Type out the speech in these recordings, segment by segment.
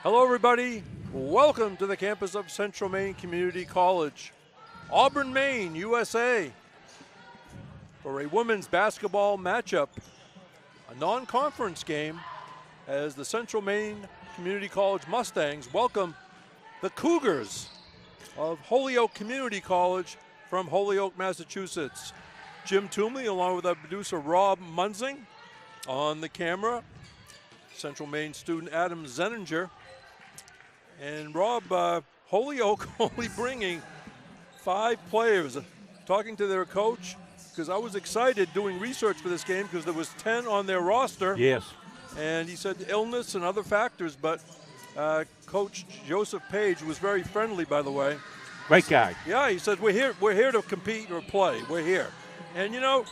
Hello, everybody. Welcome to the campus of Central Maine Community College, Auburn, Maine, USA, for a women's basketball matchup, a non-conference game, as the Central Maine Community College Mustangs welcome the Cougars of Holyoke Community College from Holyoke, Massachusetts. Jim Toomley, along with our producer Rob Munzing, on the camera. Central Maine student Adam Zeninger. And Rob, Holyoke only bringing 5 players. Talking to their coach, because I was excited doing research for this game because there was 10 on their roster. Yes. And he said illness and other factors, but Coach Joseph Page was very friendly, by the way. Great guy. Yeah, he said, we're here to compete or play. We're here. And, you know,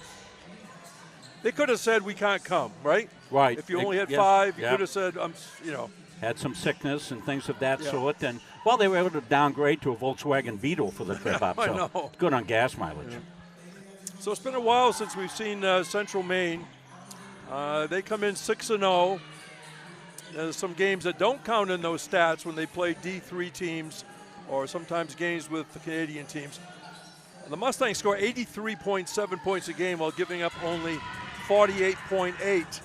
they could have said we can't come, right? Right. If you only had yes. 5, you Yep. could have said, you know. Had some sickness and things of that Yeah. sort. And, well, they were able to downgrade to a Volkswagen Beetle for the trip up. I So know. good on gas mileage. Yeah. So it's been a while since we've seen Central Maine. They come in 6-0. There's some games that don't count in those stats when they play D3 teams or sometimes games with the Canadian teams. The Mustangs score 83.7 points a game while giving up only 48.8.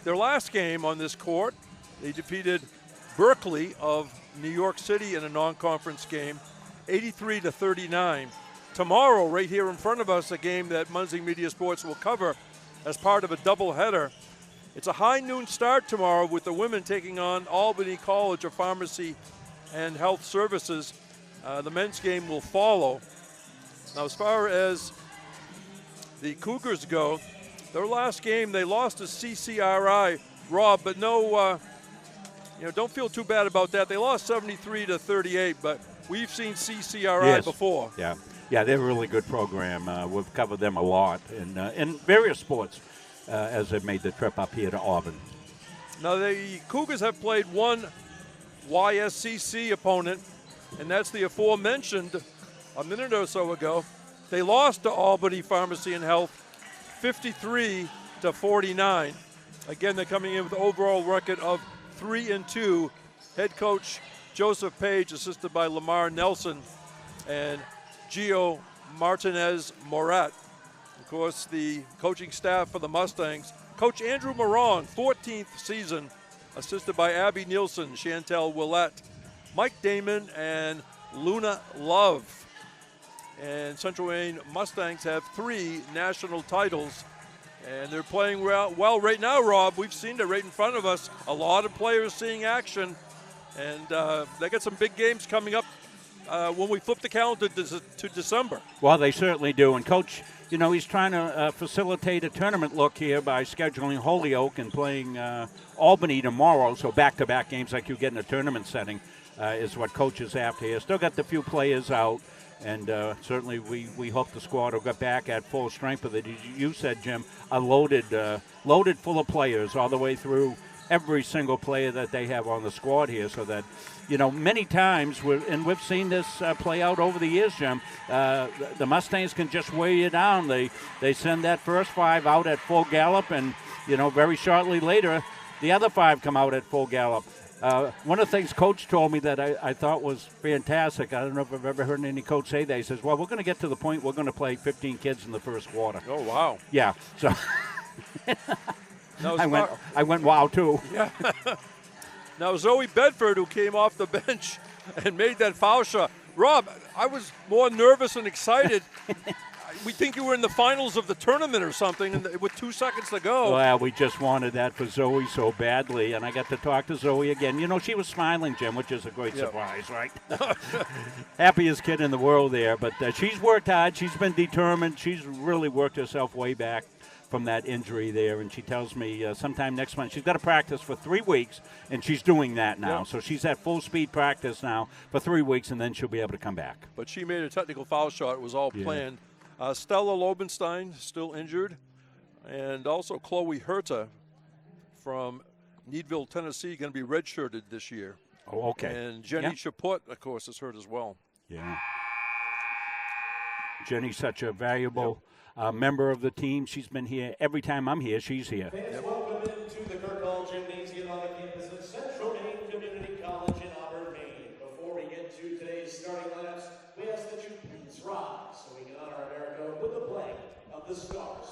Their last game on this court, they defeated Berkeley of New York City in a non-conference game, 83-39. Tomorrow, right here in front of us, a game that Munzing Media Sports will cover as part of a doubleheader. It's a high noon start tomorrow with the women taking on Albany College of Pharmacy and Health Services. The men's game will follow. Now, as far as the Cougars go, their last game they lost to CCRI, Rob, but no, don't feel too bad about that. They lost 73-38, but we've seen CCRI before. Yeah, they're a really good program. We've covered them a lot in various sports as they've made the trip up here to Auburn. Now, the Cougars have played one YSCC opponent, and that's the aforementioned a minute or so ago. They lost to Albany Pharmacy and Health 53-49. Again, they're coming in with an overall record of 3-2. Head coach Joseph Page, assisted by Lamar Nelson and Gio Martinez Morat. Of course, the coaching staff for the Mustangs, Coach Andrew Moron, 14th season, assisted by Abby Nielsen, Chantel Willette, Mike Damon, and Luna Love. And Central Maine Mustangs have 3 national titles, and they're playing well right now, Rob. We've seen it right in front of us. A lot of players seeing action, and they got some big games coming up when we flip the calendar to December. Well, they certainly do. And, Coach, he's trying to facilitate a tournament look here by scheduling Holyoke and playing Albany tomorrow, so back-to-back games like you get in a tournament setting is what Coach is after here. Still got the few players out. And certainly we hope the squad will get back at full strength. But you said, Jim, a loaded full of players all the way through every single player that they have on the squad here. So that, many times, we've seen this play out over the years, Jim, the Mustangs can just wear you down. They send that first 5 out at full gallop, and, very shortly later, the other 5 come out at full gallop. One of the things Coach told me that I thought was fantastic, I don't know if I've ever heard any coach say that. He says, well, we're going to get to the point we're going to play 15 kids in the first quarter. Oh, wow. Yeah, so I went wow, too. Yeah. Now, Zoe Bedford, who came off the bench and made that foul shot. Rob, I was more nervous and excited. We think you were in the finals of the tournament or something, and with 2 seconds to go. Well, we just wanted that for Zoe so badly, and I got to talk to Zoe again. She was smiling, Jim, which is a great surprise, right? Happiest kid in the world there, but she's worked hard. She's been determined. She's really worked herself way back from that injury there, and she tells me sometime next month she's got to practice for 3 weeks, and she's doing that now. So she's at full speed practice now for 3 weeks, and then she'll be able to come back. But she made a technical foul shot. It was all planned. Stella Lobenstein, still injured, and also Chloe Herta from Needville, Tennessee, going to be redshirted this year. Oh, okay. And Jenny Chaput, of course, is hurt as well. Yeah. Jenny's such a valuable member of the team. She's been here every time I'm here. She's here. Fans, welcome into the Kirk Hall Gymnasium on the campus of Central Maine Community College. play of the Stars.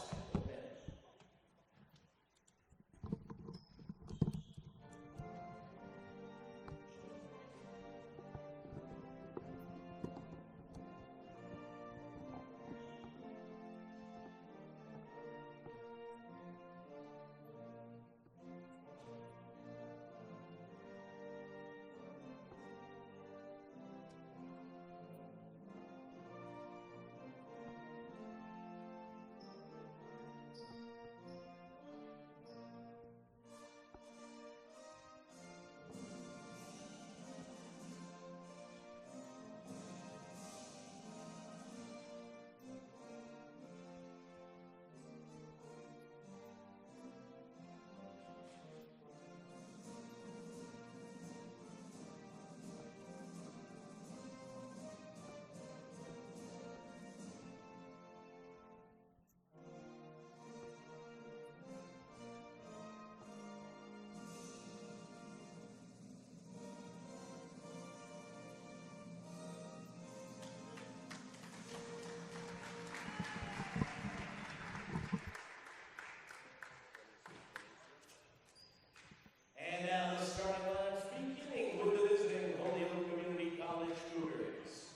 And now the starting lineups, beginning with the visiting Holyoke Community College Cougars.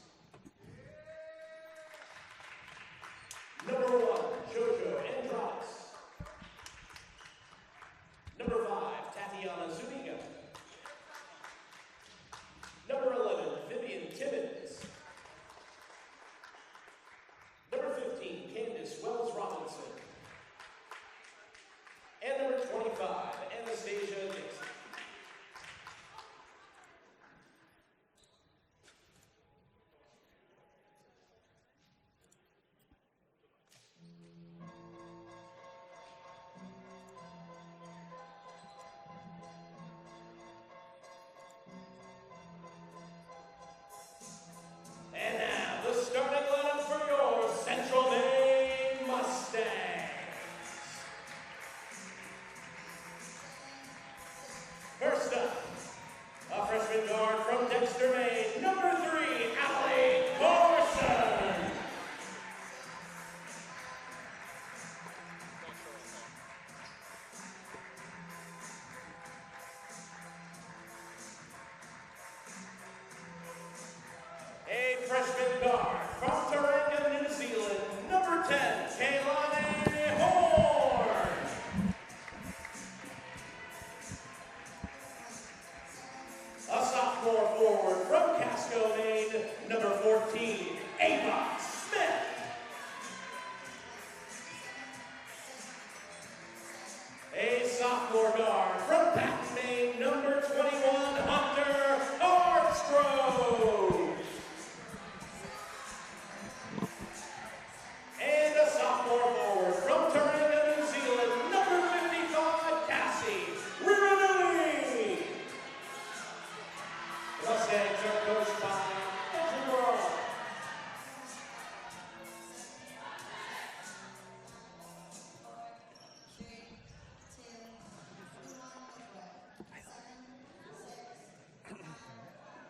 Number 1, Jojo Andrades. Number 5, Tatiana Zuniga. Number 11, Vivian Timmons. Number 15, Candace Wells Robinson. And number 25, Anastasia Dixon. And now, the starting lineup for your Central Maine Mustangs. First up, a freshman guard from Dexter, Maine, number 3, Allie Corson. A freshman guard from Tauranga, New Zealand, number 10, Kaylani Horn. A sophomore forward from Casco, Maine, number 14, Ava Smith. A sophomore guard from Patton, Maine, number 21, Hunter Armstrong. And a sophomore forward from Tauranga, New Zealand, number 55, Cassie Riranui. The Mustangs are coached by Andrew Rowe.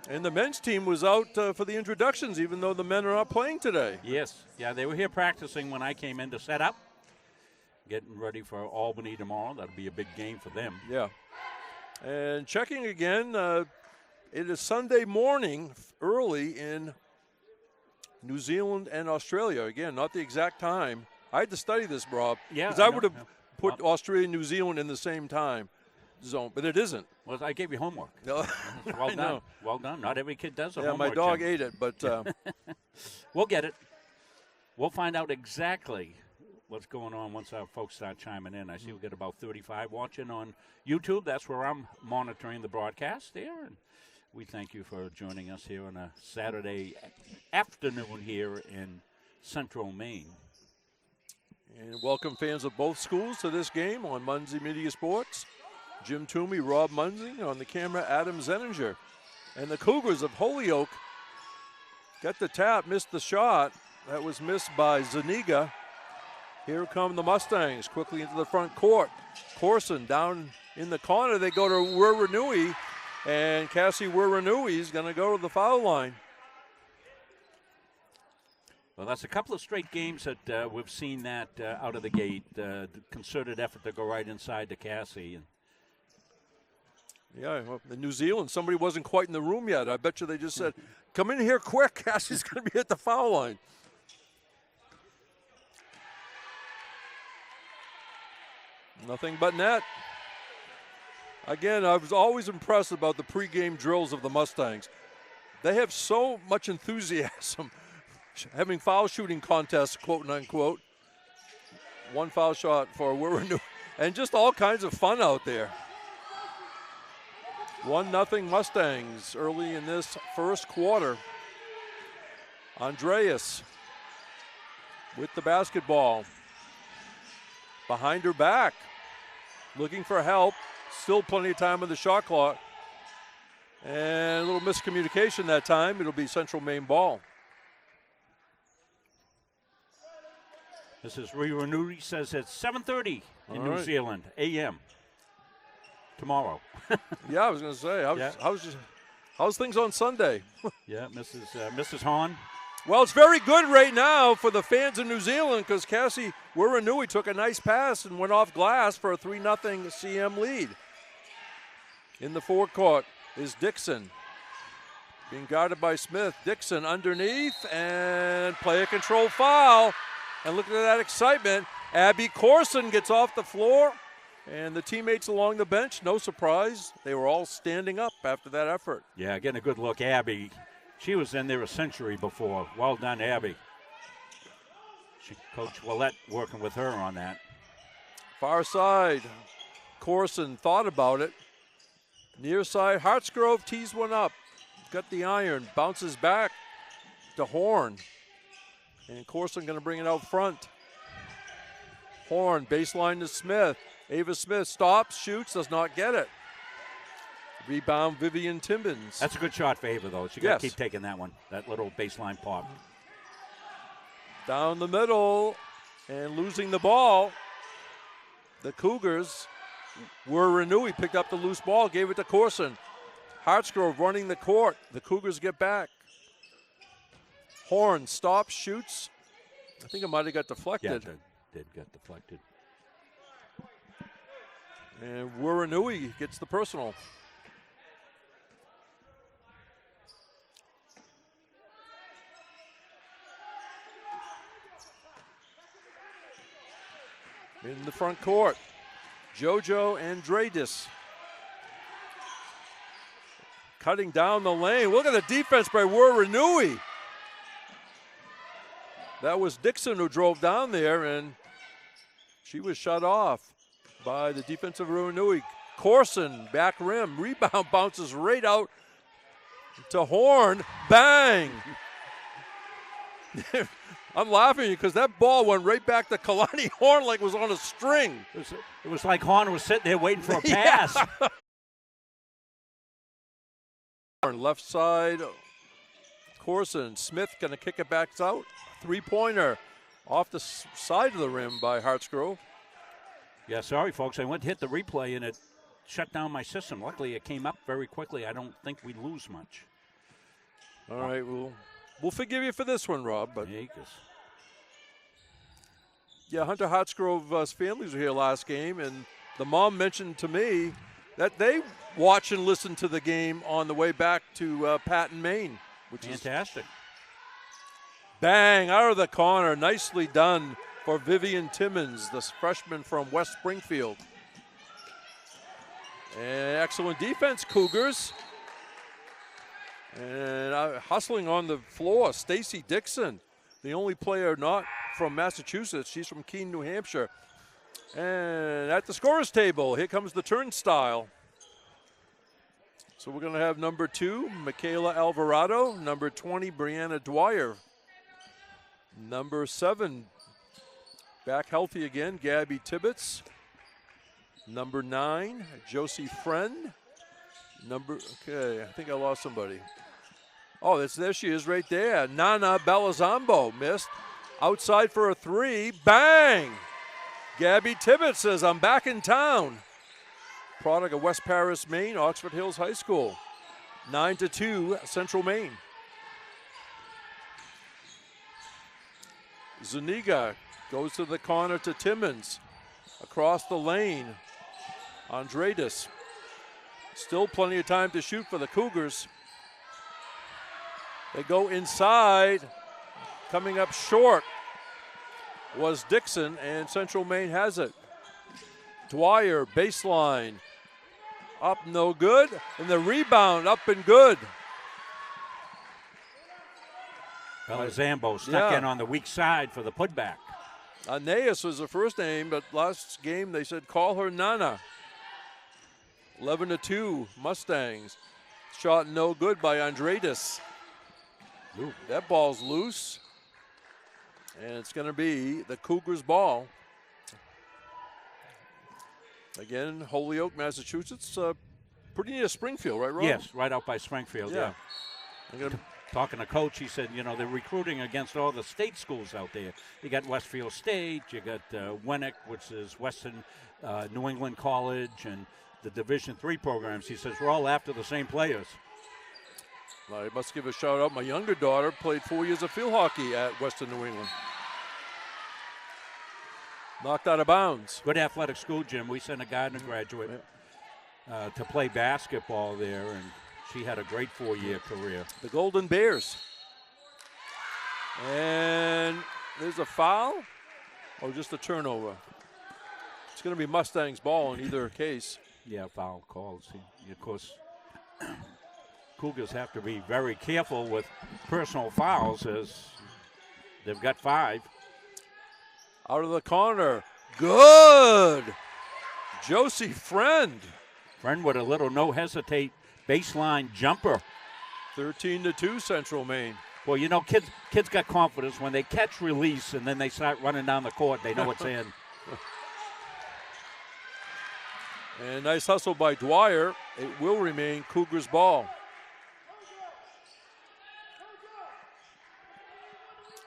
And the men's team was out for the introductions, even though the men are not playing today. Yes. Yeah, they were here practicing when I came in to set up, getting ready for Albany tomorrow. That'll be a big game for them. Yeah. And checking again, it is Sunday morning early in New Zealand and Australia. Again, not the exact time. I had to study this, Rob. Yeah, Because I I know, would have yeah. put Australia and New Zealand in the same time zone, but it isn't. Well, I gave you homework. No, Well I done. know. Well done. Not every kid does a Yeah, homework. my dog Jim. ate it, but We'll get it. We'll find out exactly what's going on once our folks start chiming in. I see we got about 35 watching on YouTube. That's where I'm monitoring the broadcast there. And we thank you for joining us here on a Saturday afternoon here in Central Maine. and welcome fans of both schools to this game on Munzie Media Sports. Jim Toomey, Rob Munzie, on the camera, Adam Zeninger. And the Cougars of Holyoke got the tap, missed the shot. That was missed by Zuniga. Here come the Mustangs quickly into the front court. Corson down in the corner. They go to Wiranui, and Cassie Wiranui is going to go to the foul line. Well, that's a couple of straight games that we've seen that out of the gate. The concerted effort to go right inside to Cassie. And yeah, well, in New Zealand, somebody wasn't quite in the room yet. I bet you they just said, come in here quick. Cassie's going to be at the foul line. Nothing but net. Again, I was always impressed about the pregame drills of the Mustangs. They have so much enthusiasm, having foul shooting contests, quote and unquote. One foul shot for Wirranu, and just all kinds of fun out there. 1-0 Mustangs early in this first quarter. Andreas with the basketball. Behind her back, looking for help. Still plenty of time on the shot clock. And a little miscommunication that time. It'll be Central Maine ball. this is Wirranu says it's 7:30 in All New right. Zealand, a.m. tomorrow. Yeah, I was going to say, how's things on Sunday? Yeah, Mrs. Hahn. Well, it's very good right now for the fans in New Zealand because Cassie Wirranu took a nice pass and went off glass for a 3-0 CM lead. In the forecourt is Dixon. Being guarded by Smith. Dixon underneath and player control foul. And look at that excitement. Abby Corson gets off the floor. And the teammates along the bench, no surprise, they were all standing up after that effort. Yeah, getting a good look. Abby, she was in there a century before. Well done, Abby. Coach Willett working with her on that. Far side, Corson thought about it. Near side, Hartsgrove tees one up. Got the iron, bounces back to Horn. And Corson going to bring it out front. Horn, baseline to Smith. Ava Smith stops, shoots, does not get it. Rebound, Vivian Timmons. That's a good shot for Ava, though. She got to keep taking that one, that little baseline pop. Down the middle and losing the ball. The Cougars Wirranu. He picked up the loose ball, gave it to Corson. Hartsgrove running the court. The Cougars get back. Horn stops, shoots. I think it might have got deflected. Yeah, it did get deflected. And Wirranu gets the personal. In the front court, Jojo Andradis. Cutting down the lane. Look at the defense by Wirranu. That was Dixon who drove down there, and she was shut off by the defensive Wirranu. Corson, back rim, rebound bounces right out to Horn. Bang! I'm laughing because that ball went right back to Kalani Horn like it was on a string. It was like Horn was sitting there waiting for a pass. Left side, Corson. Smith going to kick it back out. Three-pointer off the side of the rim by Hartsgrove. Yeah, sorry, folks. I went to hit the replay, and it shut down my system. Luckily, it came up very quickly. I don't think we lose much. All right, we'll forgive you for this one, Rob. But yeah, Hunter Hartsgrove's families were here last game, and the mom mentioned to me that they watch and listen to the game on the way back to Patton, Maine, which fantastic. Bang, out of the corner. Nicely done for Vivian Timmons, the freshman from West Springfield. And excellent defense, Cougars. And hustling on the floor, Stacy Dixon, the only player not from Massachusetts. She's from Keene, New Hampshire. And at the scorer's table, here comes the turnstile. So we're going to have number 2, Michaela Alvarado. Number 20, Brianna Dwyer. Number 7, back healthy again, Gabby Tibbetts. Number 9, Josie Friend. Okay, I think I lost somebody. Oh, there she is right there. Nana Belazambo missed. Outside for a 3. Bang! Gabby Tibbetts says, I'm back in town. Product of West Paris, Maine, Oxford Hills High School. 9-2, Central Maine. Zuniga goes to the corner to Timmons. Across the lane, Andradis. Still plenty of time to shoot for the Cougars. They go inside. Coming up short was Dixon, and Central Maine has it. Dwyer, baseline. Up, no good. And the rebound, up and good. Zambo stuck in on the weak side for the putback. Aeneas was her first name, but last game they said call her Nana. 11-2 Mustangs. Shot no good by Andradis. Ooh. That ball's loose. And it's going to be the Cougars' ball. Again, Holyoke, Massachusetts. Pretty near Springfield, right, Rob? Yes, right out by Springfield, yeah. Talking to Coach, he said, they're recruiting against all the state schools out there. You got Westfield State, you got Winnick, which is Western New England College, and the Division III programs. He says, we're all after the same players. Well, I must give a shout out. My younger daughter played 4 years of field hockey at Western New England. Knocked out of bounds. Good athletic school, Jim. We sent a Gardner graduate to play basketball there, and she had a great 4-year career. The Golden Bears. And there's a foul or just a turnover? It's going to be Mustangs' ball in either case. Yeah, foul calls. Of course, Cougars have to be very careful with personal fouls as they've got 5. Out of the corner. Good. Josie Friend. Friend with a little no-hesitate baseline jumper. 13-2 Central Maine. Well, kids got confidence when they catch release and then they start running down the court. They know it's in. And nice hustle by Dwyer. It will remain Cougars' ball.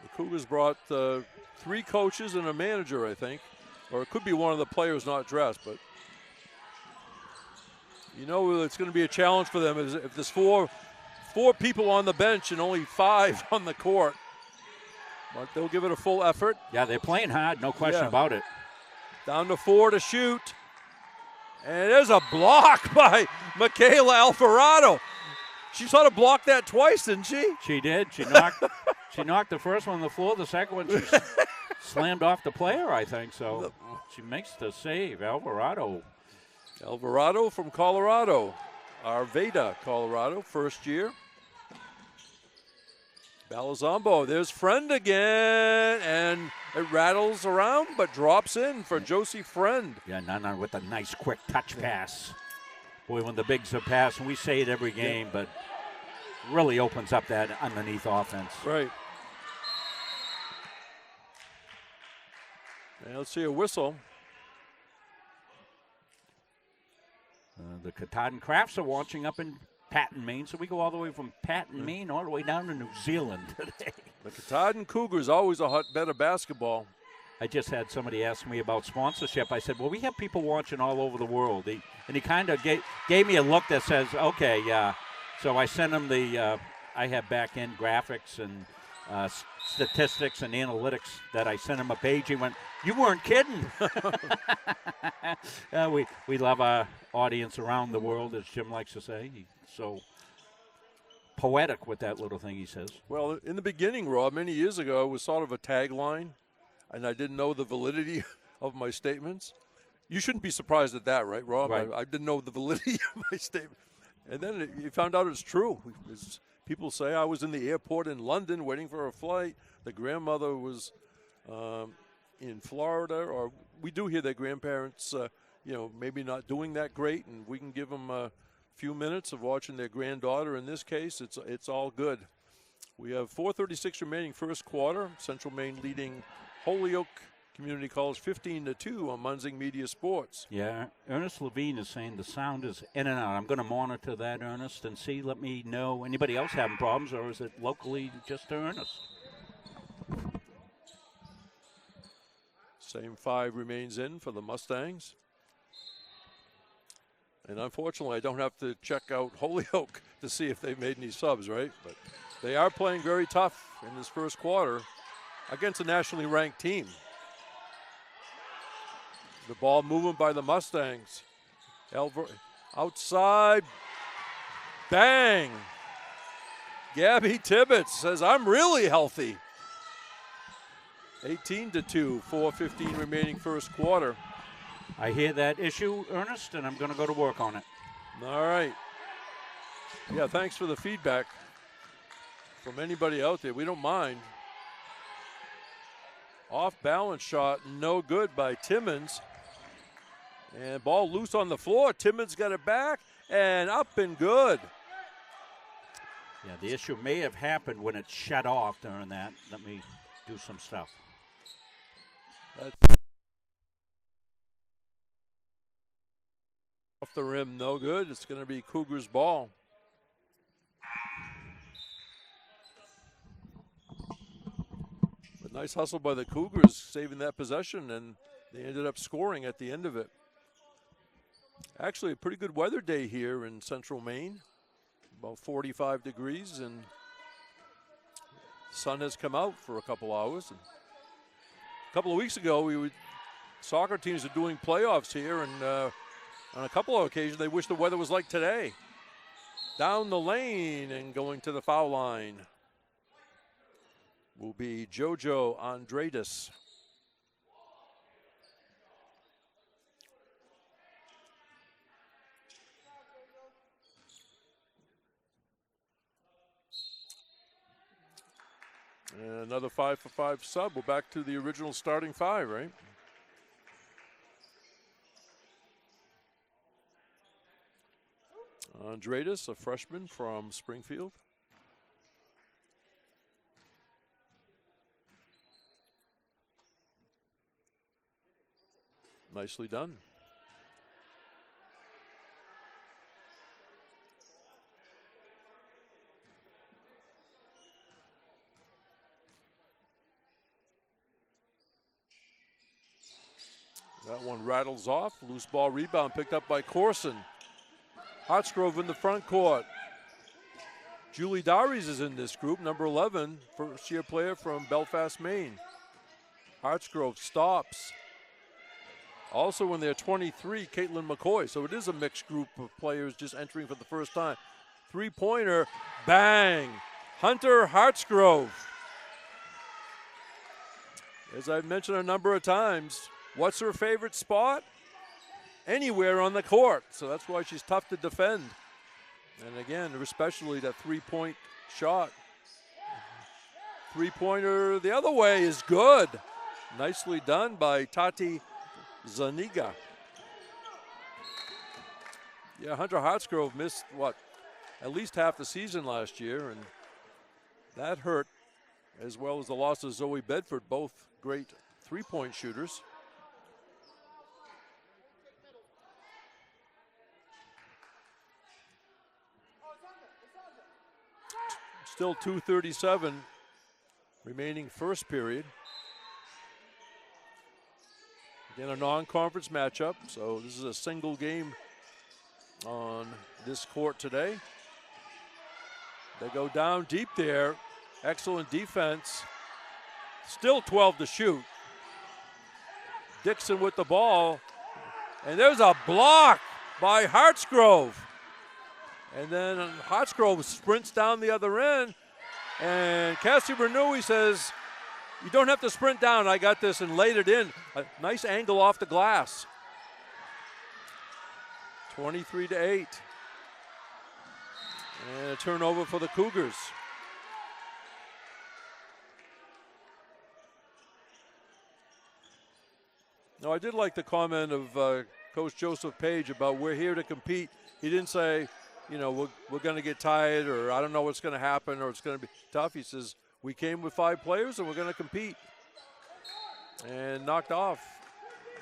The Cougars brought 3 coaches and a manager, I think. Or it could be one of the players not dressed, but it's going to be a challenge for them if there's four people on the bench and only 5 on the court. But they'll give it a full effort. Yeah, they're playing hard, no question about it. Down to 4 to shoot. And there's a block by Michaela Alvarado. She sort of blocked that twice, didn't she? She did. She knocked the first one on the floor. The second one, she slammed off the player, I think. So she makes the save. Alvarado from Colorado. Arvada, Colorado, first year. Balazombo, there's Friend again, and it rattles around but drops in for Josie Friend. Yeah, Nana with a nice quick touch pass. Boy, when the bigs are passing, we say it every game, but really opens up that underneath offense. Right. And let's see a whistle. The Katahdin Crafts are watching up in Patten, Maine, so we go all the way from Patten, Maine, all the way down to New Zealand today. The Katahdin Cougars, always a hotbed of basketball. I just had somebody ask me about sponsorship. I said, well, we have people watching all over the world. And he kind of gave me a look that says, okay, yeah. So I sent him I have back-end graphics and statistics and analytics that I sent him a page. He went, you weren't kidding. We love our audience around the world, as Jim likes to say. He's so poetic with that little thing he says. Well, in the beginning, Rob, many years ago, it was sort of a tagline, and I didn't know the validity of my statements. You shouldn't be surprised at that, right, Rob? Right. I didn't know the validity of my statement. And then you found out it's true. People say I was in the airport in London waiting for a flight. The grandmother was in Florida, or we do hear that grandparents, maybe not doing that great, and we can give them a few minutes of watching their granddaughter. In this case, it's all good. We have 4:36 remaining first quarter. Central Maine leading Holyoke Community College 15-2 on Munzing Media Sports. Yeah, Ernest Levine is saying the sound is in and out. I'm going to monitor that, Ernest, and see. Let me know. Anybody else having problems, or is it locally just to Ernest? Same 5 remains in for the Mustangs. And unfortunately, I don't have to check out Holyoke to see if they've made any subs, right? But they are playing very tough in this first quarter. against a nationally ranked team. The ball movement by the Mustangs. Outside, bang. Gabby Tibbetts says, I'm really healthy. 18-2, 4:15 remaining first quarter. I hear that issue, Ernest, and I'm going to go to work on it. All right. Yeah, thanks for the feedback from anybody out there. We don't mind. Off balance shot, no good by Timmons. And ball loose on the floor. Timmons got it back and up and good. Yeah, the issue may have happened when it shut off during that. Let me do some stuff. That's off the rim, no good. It's going to be Cougars ball. But nice hustle by the Cougars, saving that possession, and they ended up scoring at the end of it. Actually, a pretty good weather day here in central Maine. About 45 degrees, and the sun has come out for a couple hours. And a couple of weeks ago, soccer teams are doing playoffs here, and on a couple of occasions, they wish the weather was like today. Down the lane and going to the foul line will be Jojo Andradis. And another 5-for-5 sub. We're back to the original starting five, right? Andradis, a freshman from Springfield. Nicely done. That one rattles off. Loose ball rebound picked up by Corson. Hartsgrove in the front court. Julie Dowries is in this group, number 11, first-year player from Belfast, Maine. Hartsgrove stops. Also in there, 23, Caitlin McCoy. So it is a mixed group of players just entering for the first time. Three-pointer, bang. Hunter Hartsgrove. As I've mentioned a number of times, what's her favorite spot? Anywhere on the court. So that's why she's tough to defend. And again, especially that three-point shot. Three-pointer the other way is good. Nicely done by Tati Zaniga. Yeah, Hunter Hartsgrove missed, at least half the season last year, and that hurt, as well as the loss of Zoe Bedford, both great three-point shooters. Still 2:37 remaining first period. Again, a non-conference matchup, so this is a single game on this court today. They go down deep there. Excellent defense. Still 12 to shoot. Dixon with the ball. And there's a block by Hartsgrove. And then Hartsgrove sprints down the other end. And Cassie Bernoulli says, you don't have to sprint down. I got this, and laid it in. A nice angle off the glass. 23-8. And a turnover for the Cougars. Now, I did like the comment of Coach Joseph Page about we're here to compete. He didn't say, we're going to get tired, or I don't know what's going to happen, or it's going to be tough. He says, we came with 5 players and we're going to compete. And knocked off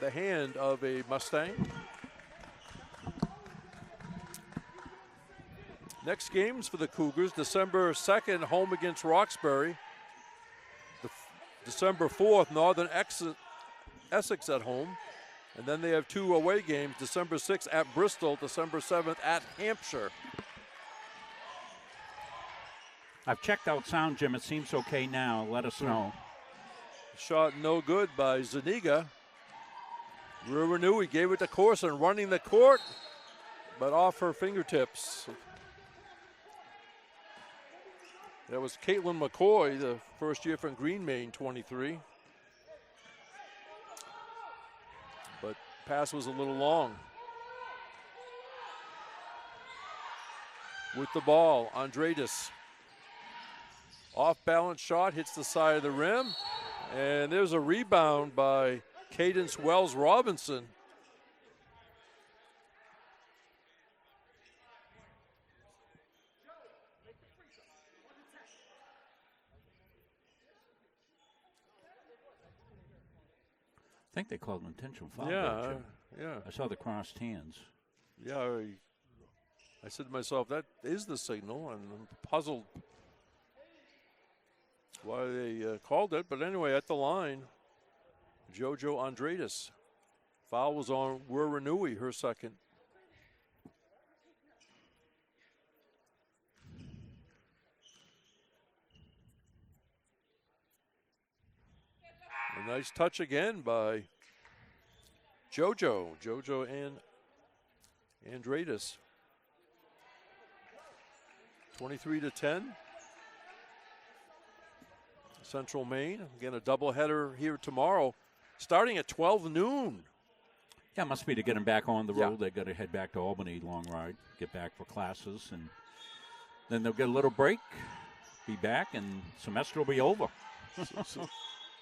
the hand of a Mustang. Next games for the Cougars, December 2nd, home against Roxbury. December 4th, Northern Essex at home. And then they have 2 away games, December 6th at Bristol, December 7th at Hampshire. I've checked out sound, Jim. It seems okay now. Let us know. shot no good by Zuniga. Ruanui gave it to Corson, running the court, but off her fingertips. That was Caitlin McCoy, the first year from Green Main, 23. But pass was a little long. With the ball, Andreades. Off-balance shot, hits the side of the rim. And there's a rebound by Cadence Wells Robinson. I think they called an intentional foul. Yeah, yeah. I saw the crossed hands. Yeah, I said to myself, that is the signal, and I'm puzzled why they called it. But anyway, at the line, JoJo Andreades. Foul was on Ruanui, her second. A nice touch again by JoJo and Andreades. 23-10. Central Maine, again a doubleheader here tomorrow, starting at 12 noon. Yeah, it must be to get them back on the road. They got to head back to Albany, long ride, get back for classes, and then they'll get a little break, be back, and semester will be over.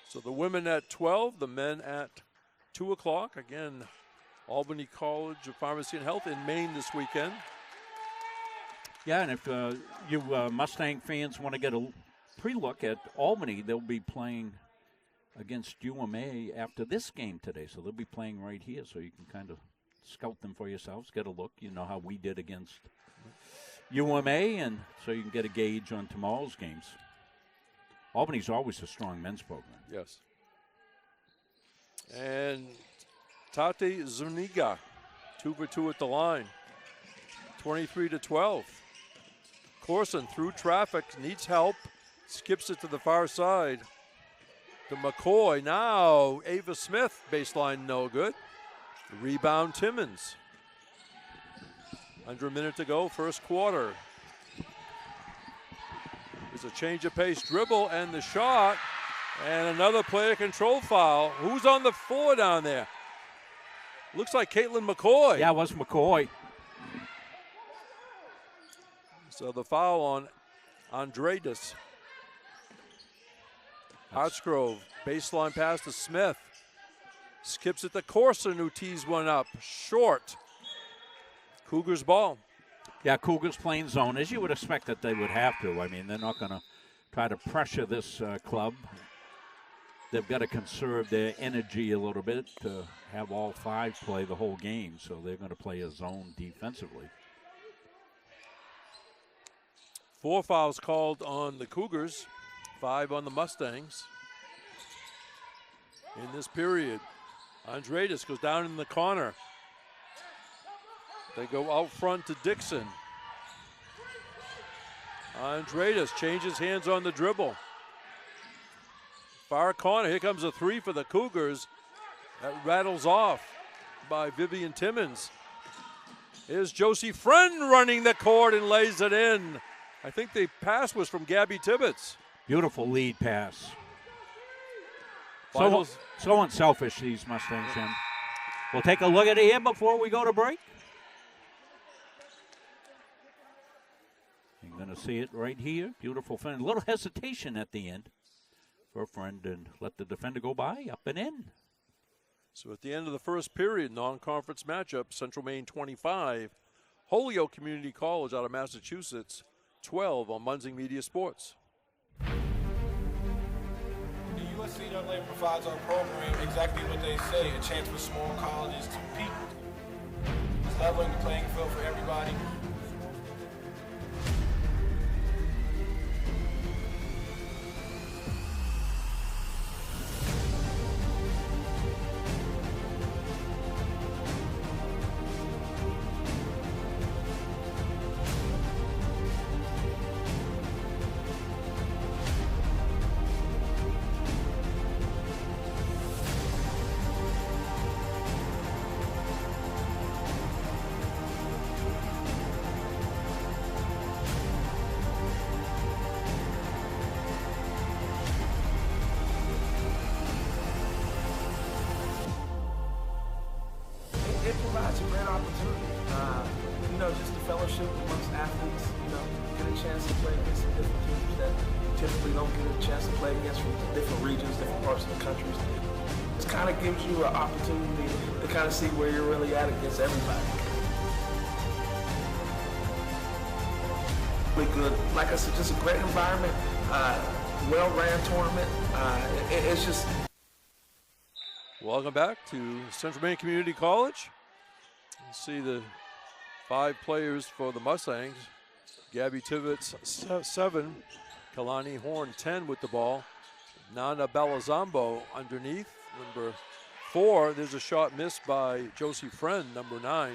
So the women at 12, the men at 2 o'clock. Again, Albany College of Pharmacy and Health in Maine this weekend. Yeah, and if you Mustang fans want to get a pre-look at Albany, they'll be playing against UMA after this game today. So they'll be playing right here, so you can kind of scout them for yourselves, get a look. You know how we did against UMA, and so you can get a gauge on tomorrow's games. Albany's always a strong men's program. Yes. And Tate Zuniga, 2 for 2 at the line. 23-12. Corson through traffic, needs help, skips it to the far side. To McCoy, now Ava Smith, baseline no good. Rebound Timmons. Under a minute to go, first quarter. There's a change of pace dribble and the shot, and another player control foul. Who's on the floor down there? Looks like Caitlin McCoy. Yeah, it was McCoy. So the foul on Andreades. Hartsgrove, baseline pass to Smith. Skips it to Corson, who tees one up. Short. Cougars ball. Yeah, Cougars playing zone, as you would expect that they would have to. I mean, they're not going to try to pressure this club. They've got to conserve their energy a little bit to have all five play the whole game, so they're going to play a zone defensively. 4 fouls called on the Cougars, 5 on the Mustangs. In this period, Andreades goes down in the corner. They go out front to Dixon. Andreades changes hands on the dribble. Far corner, here comes a 3 for the Cougars. That rattles off by Vivian Timmons. Here's Josie Friend running the court and lays it in. I think the pass was from Gabby Tibbetts. Beautiful lead pass. So unselfish, these Mustangs, Jim. We'll take a look at it here before we go to break. You're going to see it right here. Beautiful Friend. A little hesitation at the end for a Friend, and let the defender go by, up and in. So at the end of the first period, non-conference matchup, Central Maine 25, Holyoke Community College out of Massachusetts 12 on Munzing Media Sports. The USCAA provides our program exactly what they say, a chance for small colleges to compete. It's leveling the playing field for everybody. provides a great opportunity. Just the fellowship amongst athletes, get a chance to play against some different teams that typically don't get a chance to play against from different regions, different parts of the country. It kind of gives you an opportunity to kind of see where you're really at against everybody. Really good. Like I said, just a great environment, well-ran tournament. It's just... Welcome back to Central Maine Community College. You see the 5 players for the Mustangs. Gabby Tibbetts, 7. Kalani Horn, 10 with the ball. Nana Belazambo underneath, number 4. There's a shot missed by Josie Friend, number 9.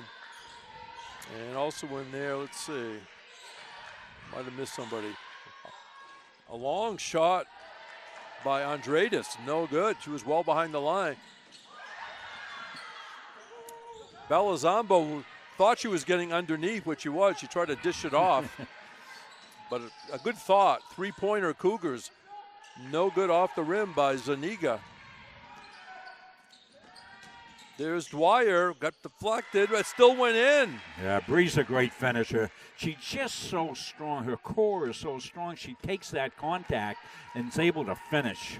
And also in there, let's see, might have missed somebody. A long shot by Andradis, no good. She was well behind the line. Belazambo thought she was getting underneath, which she was. She tried to dish it off. But a good thought. 3-pointer Cougars. No good off the rim by Zuniga. There's Dwyer. Got deflected, but still went in. Yeah, Bree's a great finisher. She's just so strong. Her core is so strong. She takes that contact and is able to finish.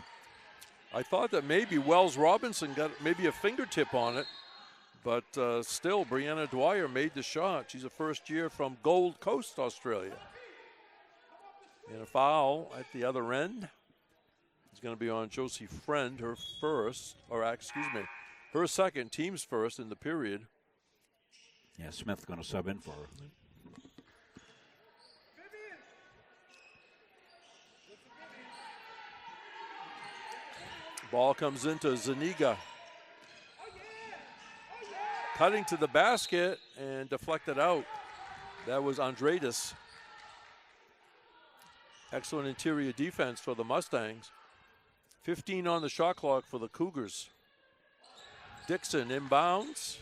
I thought that maybe Wells Robinson got maybe a fingertip on it. But still, Brianna Dwyer made the shot. She's a first year from Gold Coast, Australia. And a foul at the other end. It's going to be on Josie Friend, her first, or excuse me, her second, team's first in the period. Yeah, Smith's going to sub in for her. Ball comes into Zuniga. Cutting to the basket and deflected out. That was Andradis. Excellent interior defense for the Mustangs. 15 on the shot clock for the Cougars. Dixon inbounds.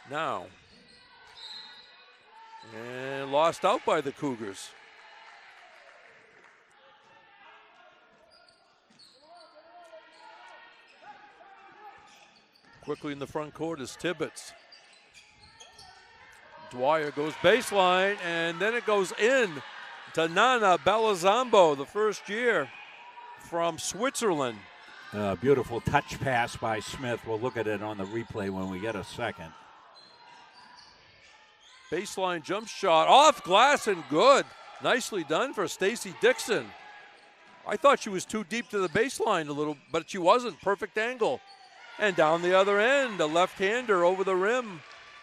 Now. And lost out by the Cougars. Quickly in the front court is Tibbetts. Dwyer goes baseline, and then it goes in to Nana Belazambo, the first year from Switzerland. Beautiful touch pass by Smith. We'll look at it on the replay when we get a second. Baseline jump shot, off glass and good. Nicely done for Stacy Dixon. I thought she was too deep to the baseline a little, but she wasn't. Perfect angle. And down the other end, a left-hander over the rim,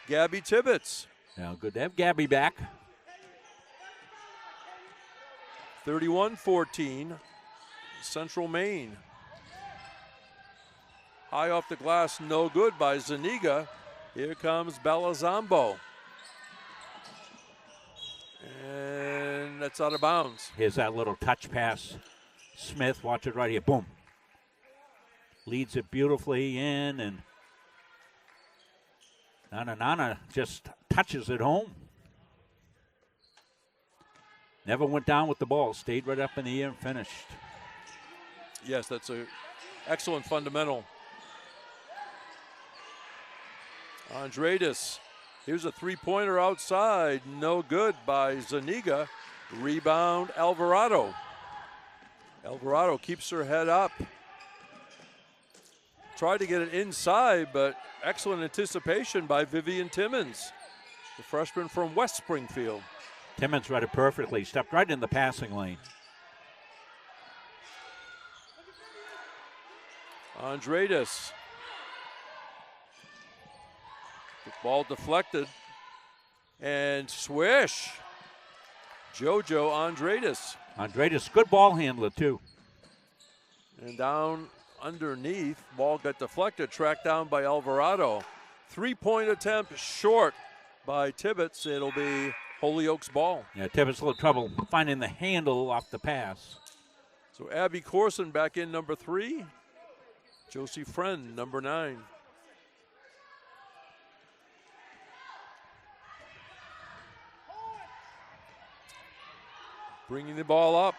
Gabby Tibbetts. Now, good to have Gabby back. 31-14, Central Maine. High off the glass, no good by Zuniga. Here comes Belazambo. And that's out of bounds. Here's that little touch pass. Smith, watch it right here. Boom. Leads it beautifully in, and Nana just touches it home. Never went down with the ball. Stayed right up in the air and finished. Yes, that's an excellent fundamental. Andradis. Here's a three-pointer outside. No good by Zuniga. Rebound, Alvarado. Alvarado keeps her head up. Tried to get it inside, but excellent anticipation by Vivian Timmons, the freshman from West Springfield. Timmons read it perfectly. Stepped right in the passing lane. Andradis. The ball deflected. And swish. JoJo Andradis. Andradis, good ball handler, too. And down underneath, ball got deflected, tracked down by Alvarado. Three-point attempt short by Tibbetts. It'll be Holyoke's ball. Yeah, Tibbetts a little trouble finding the handle off the pass. So Abby Corson back in number 3. Josie Friend, number 9. Bringing the ball up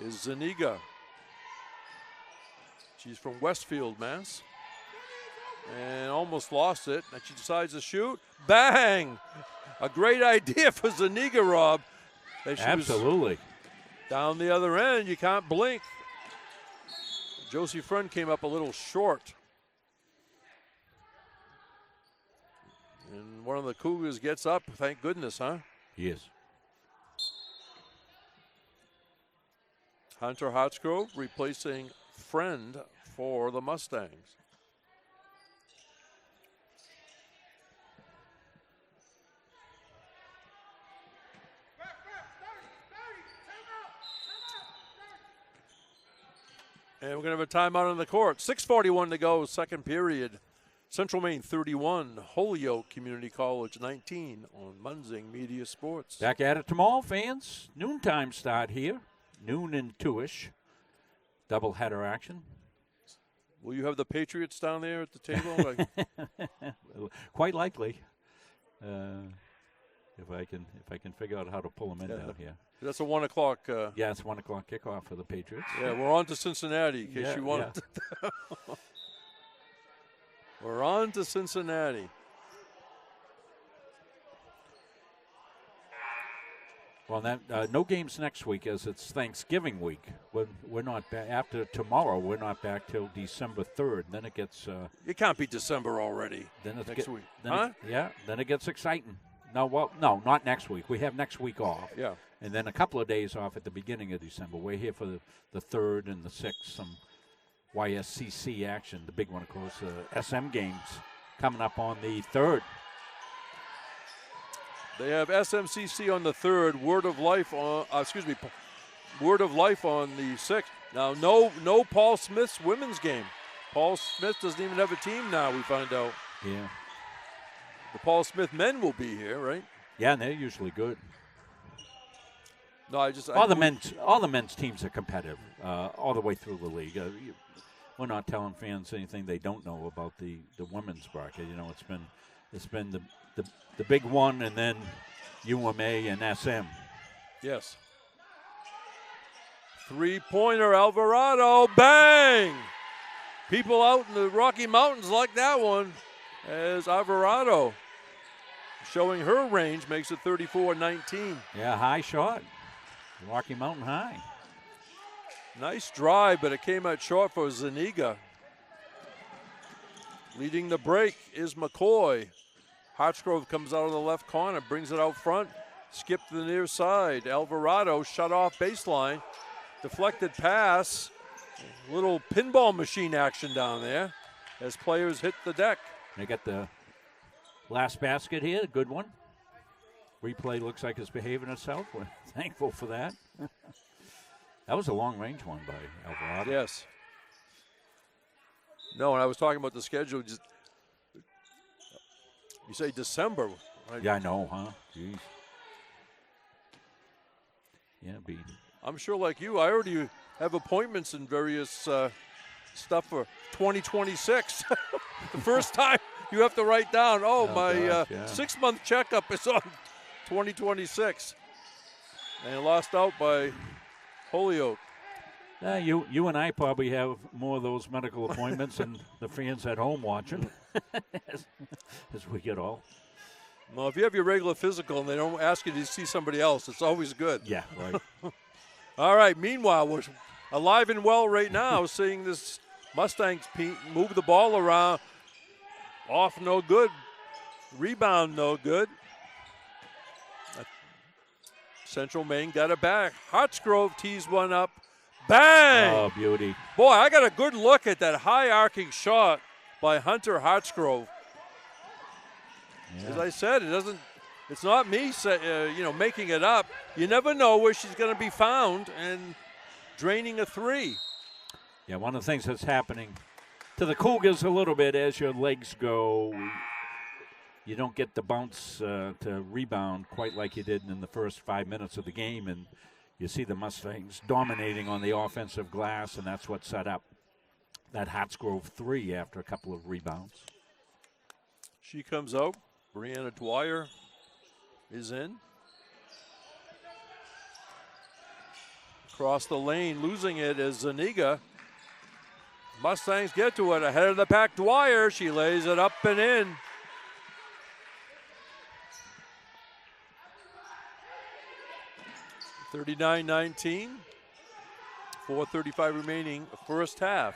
is Zuniga. She's from Westfield, Mass. And almost almost lost it. And she decides to shoot. Bang! A great idea for Zuniga, Rob. As she Absolutely. was down the other end, you can't blink. Josie Friend came up a little short. And one of the Cougars gets up, thank goodness, huh? Yes. Hunter Hartsgrove replacing Friend for the Mustangs. And we're going to have a timeout on the court. 6:41 to go, second period. Central Maine 31, Holyoke Community College 19 on Munzing Media Sports. Back at it tomorrow, fans. Noontime start here. Noon and 2-ish. Doubleheader action. Will you have the Patriots down there at the table? Quite likely. If I can figure out how to pull them in down here. That's a 1 o'clock. Yeah, it's 1 o'clock kickoff for the Patriots. Yeah, we're on to Cincinnati in case you want. Yeah. We're on to Cincinnati. Well, that no games next week as it's Thanksgiving week. We're not back after tomorrow. We're not back till December 3rd. Then it gets. It can't be December already. Then it's next week, then huh? Then it gets exciting. No, not next week. We have next week off. Yeah. And then a couple of days off at the beginning of December. We're here for the 3rd and the 6th. Some YSCC action. The big one, of course, SM games coming up on the 3rd. They have SMCC on the 3rd. Word of Life on the 6th. Now, no Paul Smith's women's game. Paul Smith doesn't even have a team now. We find out. Yeah. The Paul Smith men will be here, right? Yeah, and they're usually good. No, all the men's teams are competitive all the way through the league. We're not telling fans anything they don't know about the women's bracket. You know, it's been the big one, and then UMA and SM. Yes. 3-pointer, Alvarado, bang! People out in the Rocky Mountains like that one, as Alvarado showing her range makes it 34-19. Yeah, high shot. Rocky Mountain High. Nice drive, but it came out short for Zuniga. Leading the break is McCoy. Hartsgrove comes out of the left corner, brings it out front, skip to the near side. Alvarado shut off baseline, deflected pass. Little pinball machine action down there as players hit the deck. They got the last basket here, a good one. Replay looks like it's behaving itself. We're thankful for that. That was a long-range one by Alvarado. Yes. No, and I was talking about the schedule. You say December. Right? Yeah, I know, huh? Jeez. Yeah, I'm sure like you, I already have appointments in various stuff for 2026. The first time you have to write down, my 6-month checkup is on 2026. And lost out by Holyoke. You and I probably have more of those medical appointments than the fans at home watching as we get all. Well, if you have your regular physical and they don't ask you to see somebody else, it's always good. Yeah, right. All right, meanwhile, we're alive and well right now seeing this Mustangs move the ball around. Off no good. Rebound no good. Central Maine got it back. Hartsgrove tees one up. Bang! Oh, beauty. Boy, I got a good look at that high arcing shot by Hunter Hartsgrove. Yeah. As I said, it's not me making it up. You never know where she's going to be found and draining a three. Yeah, one of the things that's happening to the Cougars a little bit as your legs go, you don't get the bounce to rebound quite like you did in the first 5 minutes of the game, and you see the Mustangs dominating on the offensive glass, and that's what set up that Hartsgrove three after a couple of rebounds. She comes out. Brianna Dwyer is in. Across the lane, losing it as Zuniga Mustangs get to it. Ahead of the pack, Dwyer. She lays it up and in. (39-19). 4:35 remaining, first half.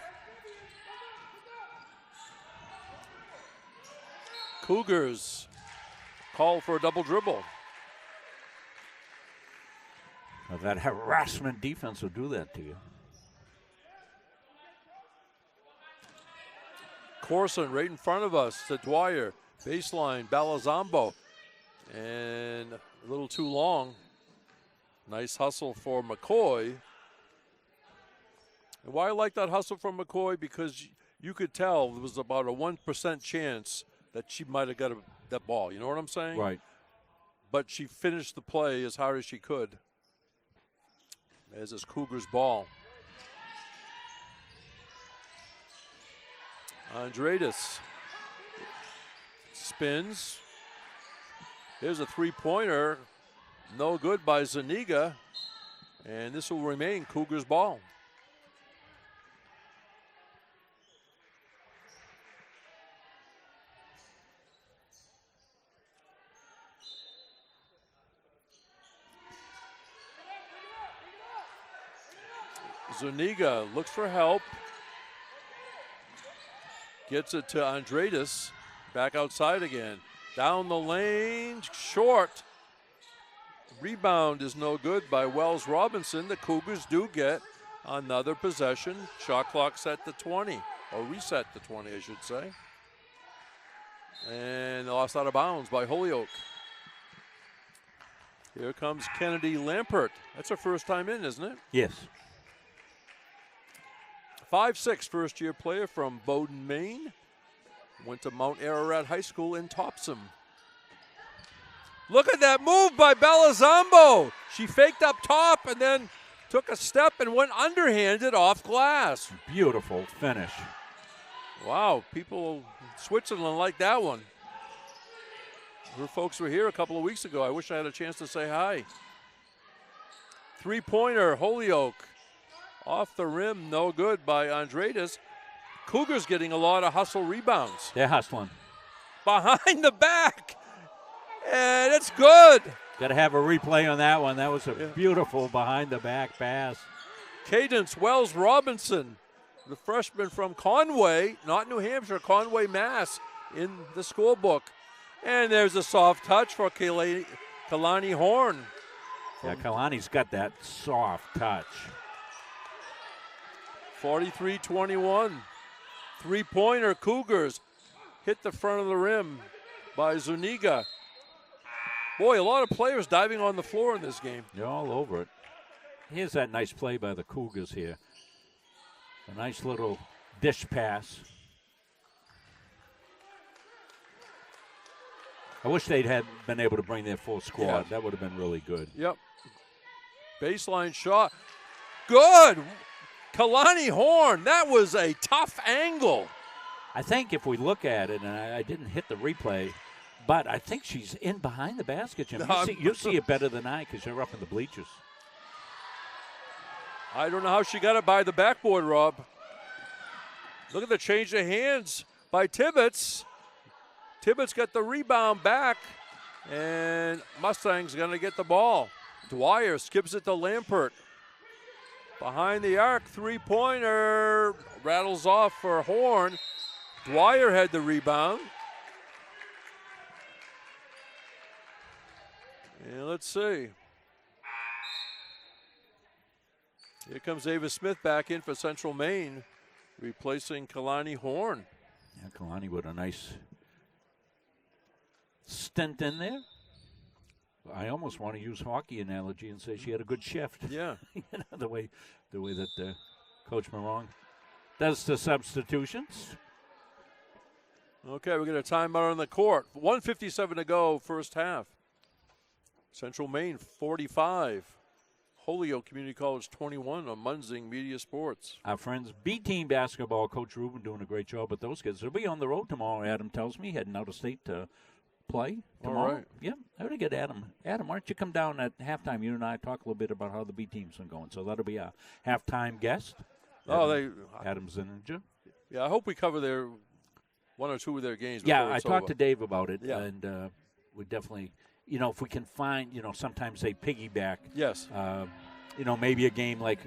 Cougars call for a double dribble. Now that harassment defense will do that to you. Corson right in front of us to Dwyer. Baseline, Balazambo. And a little too long. Nice hustle for McCoy. And why I like that hustle from McCoy, because you could tell there was about a 1% chance that she might have got that ball. You know what I'm saying? Right. But she finished the play as hard as she could. As is Cougars' ball. Andreades spins. Here's a three-pointer. No good by Zuniga. And this will remain Cougars' ball. Zuniga looks for help. Gets it to Andreades. Back outside again. Down the lane, short. Rebound is no good by Wells Robinson. The Cougars do get another possession. Shot clock set to 20, or reset to 20, I should say. And lost out of bounds by Holyoke. Here comes Kennedy Lampert. That's her first time in, isn't it? Yes. 5'6", first-year player from Bowdoin, Maine. Went to Mount Ararat High School in Topsom. Look at that move by Balazambo. She faked up top and then took a step and went underhanded off glass. Beautiful finish. Wow, people in Switzerland like that one. Her folks were here a couple of weeks ago. I wish I had a chance to say hi. Three-pointer, Holyoke. Off the rim, no good by Andreades. Cougars getting a lot of hustle rebounds. They're hustling. Behind the back. And it's good. Got to have a replay on that one. That was a beautiful behind-the-back pass. Cadence Wells Robinson, the freshman from Conway, not New Hampshire, Conway, Mass, in the scorebook. And there's a soft touch for Kalani Horn. Yeah, Kalani's got that soft touch. 43-21. Three-pointer, Cougars. Hit the front of the rim by Zuniga. Boy, a lot of players diving on the floor in this game. They're all over it. Here's that nice play by the Cougars here. A nice little dish pass. I wish they'd had been able to bring their full squad. Yeah. That would have been really good. Yep. Baseline shot. Good. Kalani Horn, that was a tough angle. I think if we look at it, and I didn't hit the replay, but I think she's in behind the basket, Jim. You'll see it better than I because you're up in the bleachers. I don't know how she got it by the backboard, Rob. Look at the change of hands by Tibbetts. Tibbetts got the rebound back, and Mustang's going to get the ball. Dwyer skips it to Lampert. Behind the arc, three-pointer, rattles off for Horn. Dwyer had the rebound. And let's see. Here comes Ava Smith back in for Central Maine, replacing Kalani Horn. Yeah, Kalani with a nice stint in there. I almost want to use hockey analogy and say she had a good shift. Yeah. You know, the way that Coach Morong does the substitutions. Okay, we're going to timeout on the court. 1:57 to go, first half. Central Maine 45. Holyoke Community College 21 on Munzing Media Sports. Our friends B-Team Basketball, Coach Rubin doing a great job with those kids. They'll be on the road tomorrow, Adam tells me, heading out of state to play tomorrow. All right. Yeah, I ought to get Adam. Adam, why don't you come down at halftime? You and I talk a little bit about how the B team's been going. So that'll be a halftime guest. Oh, Adam Zinninger. Yeah, I hope we cover one or two of their games. Yeah, before I it's talked over. to Dave about it, Yeah. and we definitely, if we can find, sometimes they piggyback. Yes. Maybe a game like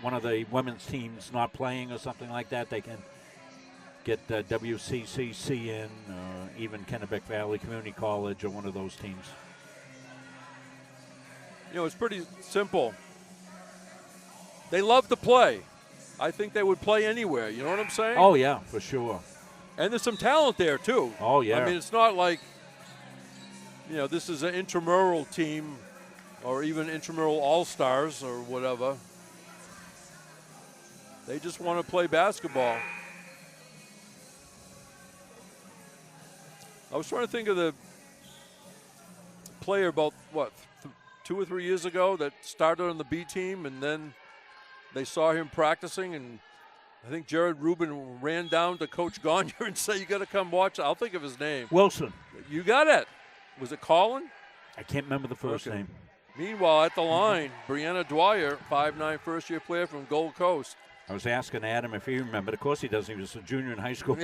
one of the women's teams not playing or something like that, they can get WCCC in, even Kennebec Valley Community College or one of those teams. It's pretty simple. They love to play. I think they would play anywhere. You know what I'm saying? Oh, yeah, for sure. And there's some talent there, too. Oh, yeah. I mean, it's not like, this is an intramural team or even intramural all-stars or whatever. They just want to play basketball. I was trying to think of the player about, 2 or 3 years ago that started on the B team, and then they saw him practicing, and I think Jared Rubin ran down to Coach Gagne and said, "You got to come watch." I'll think of his name. Wilson. You got it. Was it Colin? I can't remember the first name. Meanwhile, at the line, Brianna Dwyer, 5'9", first-year player from Gold Coast. I was asking Adam if he remembered. Of course he doesn't. He was a junior in high school.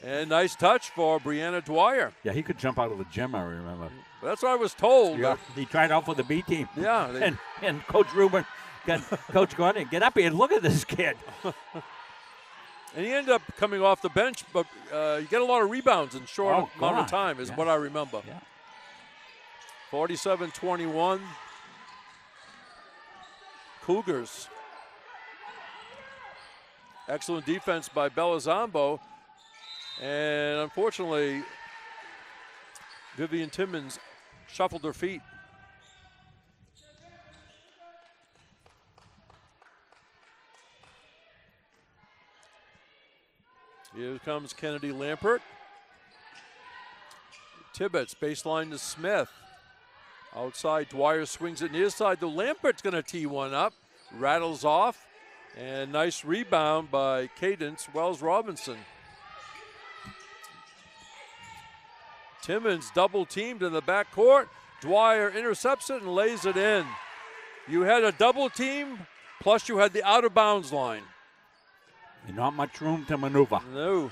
And nice touch for Brianna Dwyer. Yeah, he could jump out of the gym, I remember. That's what I was told. Yeah, he tried out for the B team. Yeah. And Coach Rubin got Coach Gordon, get up here and look at this kid. And he ended up coming off the bench, but you get a lot of rebounds in short amount of time is what I remember. Yeah. 47-21. Cougars. Excellent defense by Belizambo. And unfortunately, Vivian Timmons shuffled her feet. Here comes Kennedy Lampert. Tibbetts, baseline to Smith. Outside, Dwyer swings it near side. The Lampert's going to tee one up. Rattles off. And nice rebound by Cadence Wells Robinson. Timmons double teamed in the backcourt. Dwyer intercepts it and lays it in. You had a double team, plus you had the out of bounds line. And not much room to maneuver. No.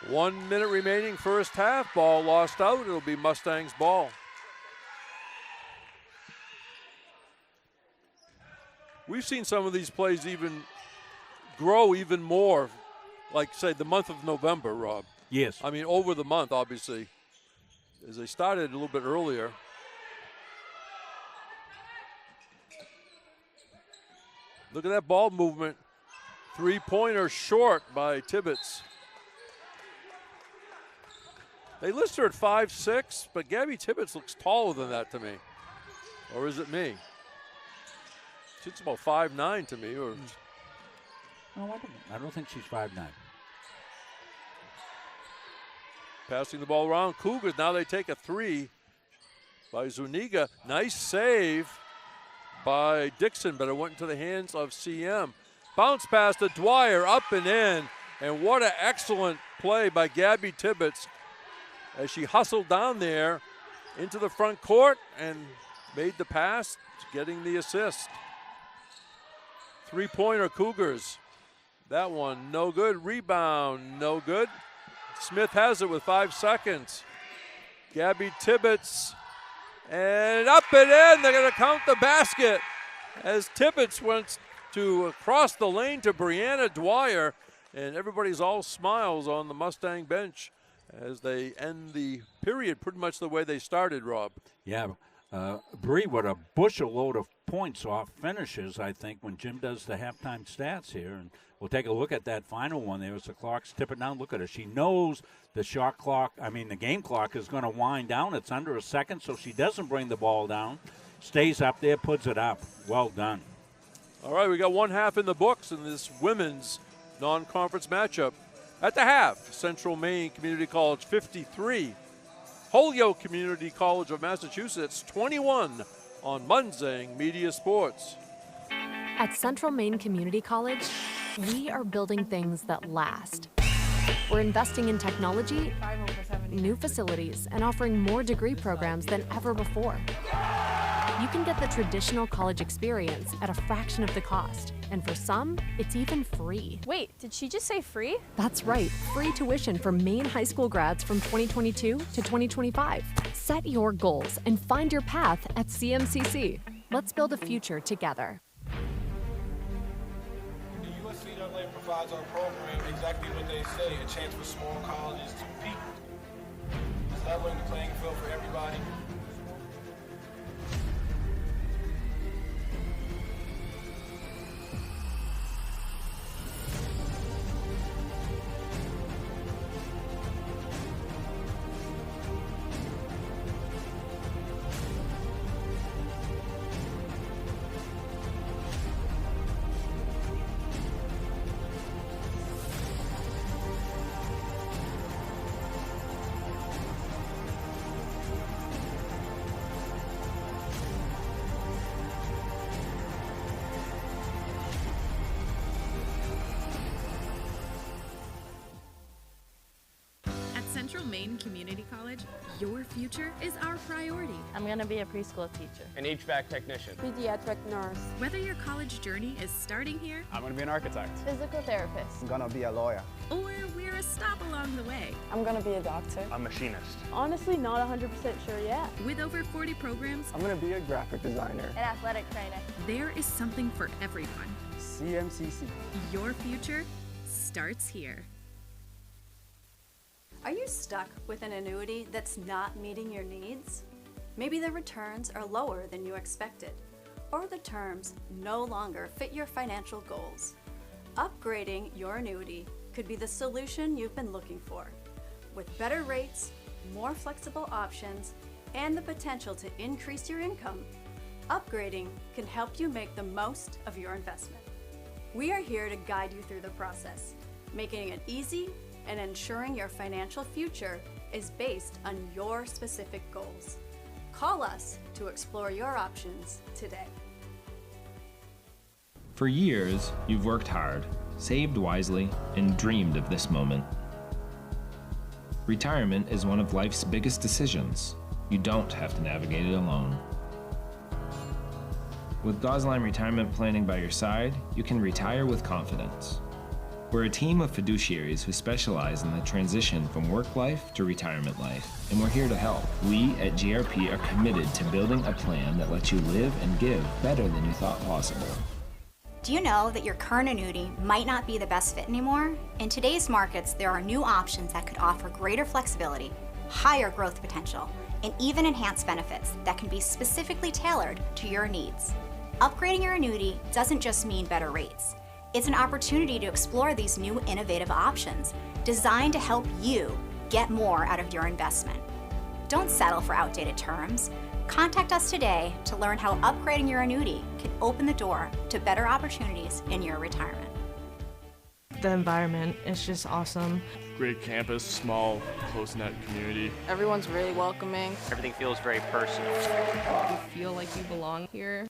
1 minute remaining, first half. Ball lost out. It'll be Mustangs ball. We've seen some of these plays even grow even more, like, say, the month of November, Rob. Yes. I mean, over the month, obviously, as they started a little bit earlier. Look at that ball movement. Three-pointer short by Tibbetts. They list her at 5'6", but Gabby Tibbetts looks taller than that to me. Or is it me? She's about 5'9" to me. Or No, I don't think she's 5'9". Passing the ball around. Cougars, now they take a three by Zuniga. Nice save by Dixon, but it went into the hands of CM. Bounce pass to Dwyer, up and in. And what an excellent play by Gabby Tibbetts as she hustled down there into the front court and made the pass, getting the assist. Three-pointer Cougars. That one no good. Rebound, no good. Smith has it with 5 seconds. Gabby Tibbetts, and up and in. They're going to count the basket as Tibbetts went to cross the lane to Brianna Dwyer, and everybody's all smiles on the Mustang bench as they end the period pretty much the way they started, Rob. Yeah, Bree with a bushel load of points off finishes, I think, when Jim does the halftime stats here. And we'll take a look at that final one there as the clock's tipping down. Look at her. She knows the the game clock is going to wind down. It's under a second, so she doesn't bring the ball down. Stays up there, puts it up. Well done. All right, we got one half in the books in this women's non-conference matchup. At the half, Central Maine Community College 53, Holyoke Community College of Massachusetts 21 on Munzang Media Sports. At Central Maine Community College, we are building things that last. We're investing in technology, new facilities, and offering more degree programs than ever before. You can get the traditional college experience at a fraction of the cost. And for some, it's even free. Wait, did she just say free? That's right, free tuition for Maine high school grads from 2022 to 2025. Set your goals and find your path at CMCC. Let's build a future together. The USCAA provides our program exactly what they say, a chance for small colleges to compete. It's leveling the playing field for everybody. Central Maine Community College, your future is our priority. I'm going to be a preschool teacher. An HVAC technician. Pediatric nurse. Whether your college journey is starting here, I'm going to be an architect. Physical therapist. I'm going to be a lawyer. or we're a stop along the way. I'm going to be a doctor. A machinist. Honestly, not 100% sure yet. With over 40 programs, I'm going to be a graphic designer. An athletic trainer. There is something for everyone. CMCC. Your future starts here. Are you stuck with an annuity that's not meeting your needs? Maybe the returns are lower than you expected, or the terms no longer fit your financial goals. Upgrading your annuity could be the solution you've been looking for. With better rates, more flexible options, and the potential to increase your income, upgrading can help you make the most of your investment. We are here to guide you through the process, making it easy and ensuring your financial future is based on your specific goals. Call us to explore your options today. For years, you've worked hard, saved wisely, and dreamed of this moment. Retirement is one of life's biggest decisions. You don't have to navigate it alone. With Gosline Retirement Planning by your side, you can retire with confidence. We're a team of fiduciaries who specialize in the transition from work life to retirement life, and we're here to help. We at GRP are committed to building a plan that lets you live and give better than you thought possible. Do you know that your current annuity might not be the best fit anymore? In today's markets, there are new options that could offer greater flexibility, higher growth potential, and even enhanced benefits that can be specifically tailored to your needs. Upgrading your annuity doesn't just mean better rates. It's an opportunity to explore these new innovative options designed to help you get more out of your investment. Don't settle for outdated terms. Contact us today to learn how upgrading your annuity can open the door to better opportunities in your retirement. The environment is just awesome. Great campus, small, close-knit community. Everyone's really welcoming. Everything feels very personal. You feel like you belong here.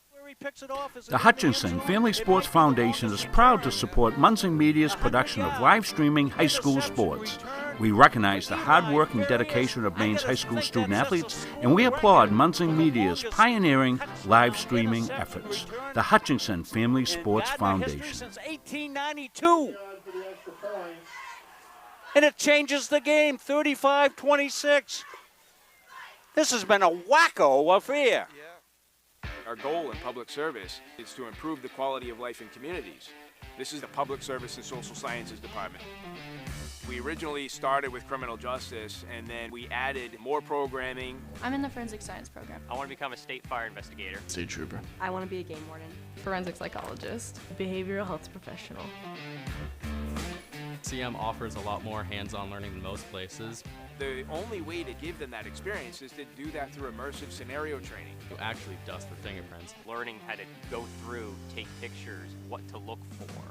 The Hutchinson Family Sports Foundation is proud to support Munson Media's production of live streaming high school sports. We recognize the hard work and dedication of Maine's high school student athletes, and we applaud Munson Media's pioneering live streaming efforts. The Hutchinson Family Sports Foundation. Since 1892. And it changes the game, 35-26. This has been a wacko affair. Our goal in public service is to improve the quality of life in communities. This is the Public Service and Social Sciences Department. We originally started with criminal justice, and then we added more programming. I'm in the forensic science program. I want to become a state fire investigator. State trooper. I want to be a game warden. Forensic psychologist. Behavioral health professional. CM offers a lot more hands-on learning than most places. The only way to give them that experience is to do that through immersive scenario training. You actually dust for fingerprints. Learning how to go through, take pictures, what to look for.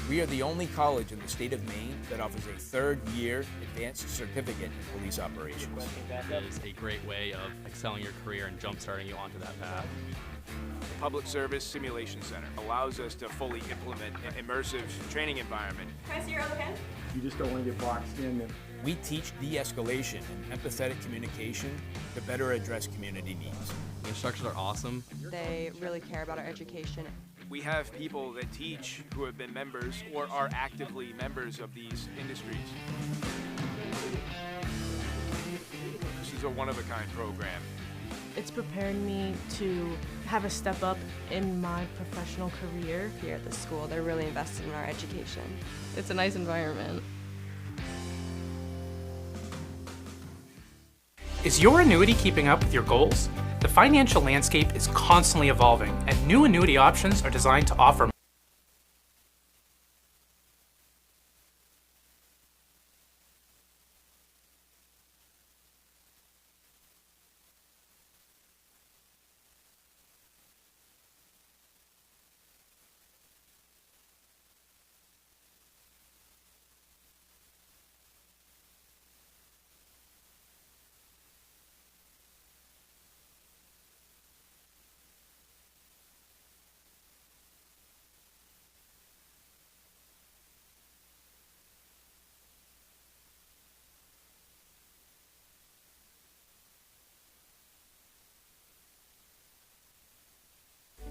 We are the only college in the state of Maine that offers a third-year advanced certificate in police operations. It is a great way of excelling your career and jump-starting you onto that path. The Public Service Simulation Center allows us to fully implement an immersive training environment. Can I see your other hand? You just don't want to get boxed in and We teach de-escalation and empathetic communication to better address community needs. The instructors are awesome. They really care about our education. We have people that teach who have been members or are actively members of these industries. This is a one-of-a-kind program. It's prepared me to have a step up in my professional career. Here at the school, they're really invested in our education. It's a nice environment. Is your annuity keeping up with your goals? The financial landscape is constantly evolving, and new annuity options are designed to offer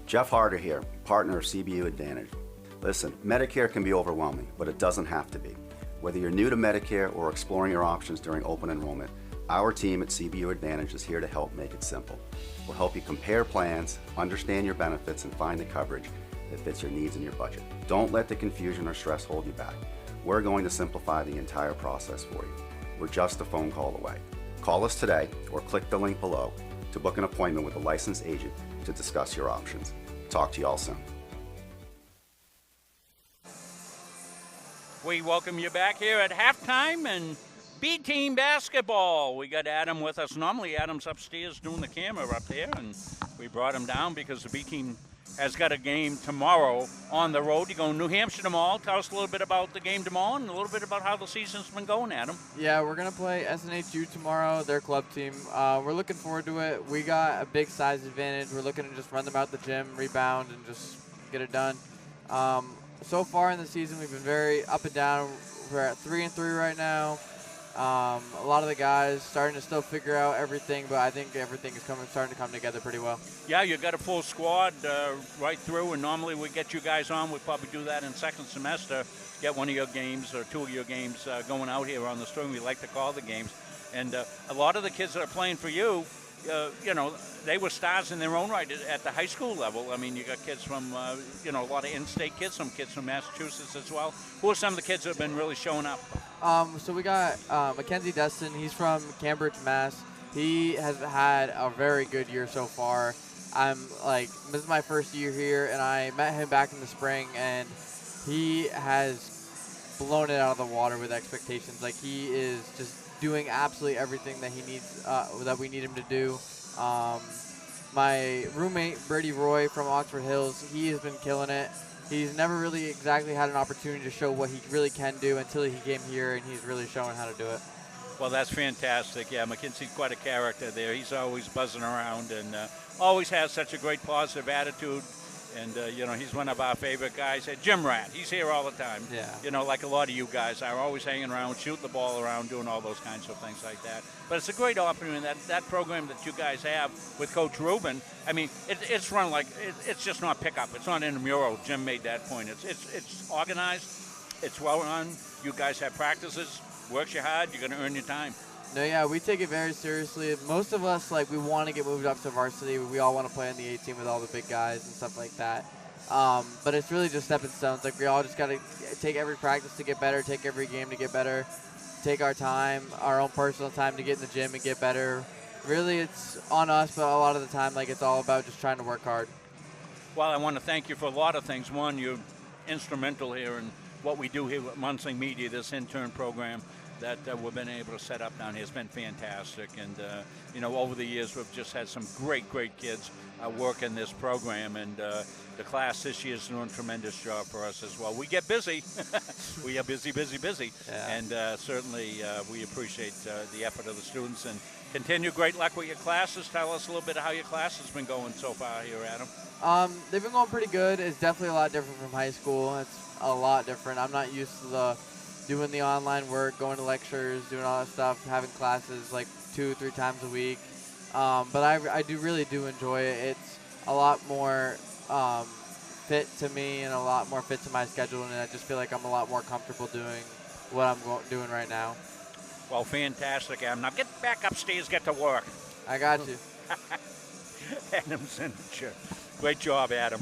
Jeff Harder here, partner of CBU Advantage. Listen, Medicare can be overwhelming, but it doesn't have to be. Whether you're new to Medicare or exploring your options during open enrollment, our team at CBU Advantage is here to help make it simple. We'll help you compare plans, understand your benefits, and find the coverage that fits your needs and your budget. Don't let the confusion or stress hold you back. We're going to simplify the entire process for you. We're just a phone call away. Call us today or click the link below to book an appointment with a licensed agent to discuss your options. Talk to you all soon. We welcome you back here at halftime and B-team basketball. We got Adam with us. Normally Adam's upstairs doing the camera up there, and we brought him down because the B-team has got a game tomorrow on the road. You go to New Hampshire tomorrow. Tell us a little bit about the game tomorrow and a little bit about how the season's been going, Adam. Yeah, we're going to play SNHU tomorrow, their club team. We're looking forward to it. We got a big size advantage. We're looking to just run them out the gym, rebound, and just get it done. So far in the season, we've been very up and down. We're at 3-3 right now. A lot of the guys starting to still figure out everything, but I think everything is starting to come together pretty well. Yeah, you got a full squad right through, and normally we get you guys on. We probably do that in second semester, get one of your games or two of your games going out here on the string. We like to call the games. And a lot of the kids that are playing for you, they were stars in their own right at the high school level. I mean, you got kids from, a lot of in-state kids, some kids from Massachusetts as well. Who are some of the kids that have been really showing up? So we got Mackenzie Destin. He's from Cambridge, Mass. He has had a very good year so far. This is my first year here, and I met him back in the spring, and he has blown it out of the water with expectations. Like, he is just doing absolutely everything that he needs, that we need him to do. My roommate, Brady Roy from Oxford Hills, he has been killing it. He's never really exactly had an opportunity to show what he really can do until he came here, and he's really showing how to do it. Well, that's fantastic. Yeah, McKinsey's quite a character there. He's always buzzing around and always has such a great positive attitude. And, he's one of our favorite guys. Jim Rat, he's here all the time. Yeah. Like a lot of you guys are always hanging around, shooting the ball around, doing all those kinds of things like that. But it's a great opportunity. That program that you guys have with Coach Rubin, I mean, it's run like, it's just not pickup. It's not intramural. Jim made that point. It's organized. It's well run. You guys have practices. Works you hard. You're going to earn your time. No, yeah, we take it very seriously. Most of us, we want to get moved up to varsity. We all want to play on the 18 with all the big guys and stuff like that. But it's really just stepping stones. We all just got to take every practice to get better, take every game to get better, take our time, our own personal time to get in the gym and get better. Really, it's on us, but a lot of the time, it's all about just trying to work hard. Well, I want to thank you for a lot of things. One, you're instrumental here in what we do here with Munsing Media, this intern program that we've been able to set up down here. Has been fantastic. And, over the years, we've just had some great kids work in this program. And the class this year is doing a tremendous job for us as well. We get busy. We are busy. Yeah. And certainly we appreciate the effort of the students. And continue great luck with your classes. Tell us a little bit of how your class has been going so far here, Adam. They've been going pretty good. It's definitely a lot different from high school. It's a lot different. I'm not used to the doing the online work, going to lectures, doing all that stuff, having classes like 2-3 times a week. But I really do enjoy it. It's a lot more fit to me and a lot more fit to my schedule, and I just feel like I'm a lot more comfortable doing what I'm doing right now. Well, fantastic, Adam. Now get back upstairs, get to work. I got you. Adam Zinnicher. Great job, Adam.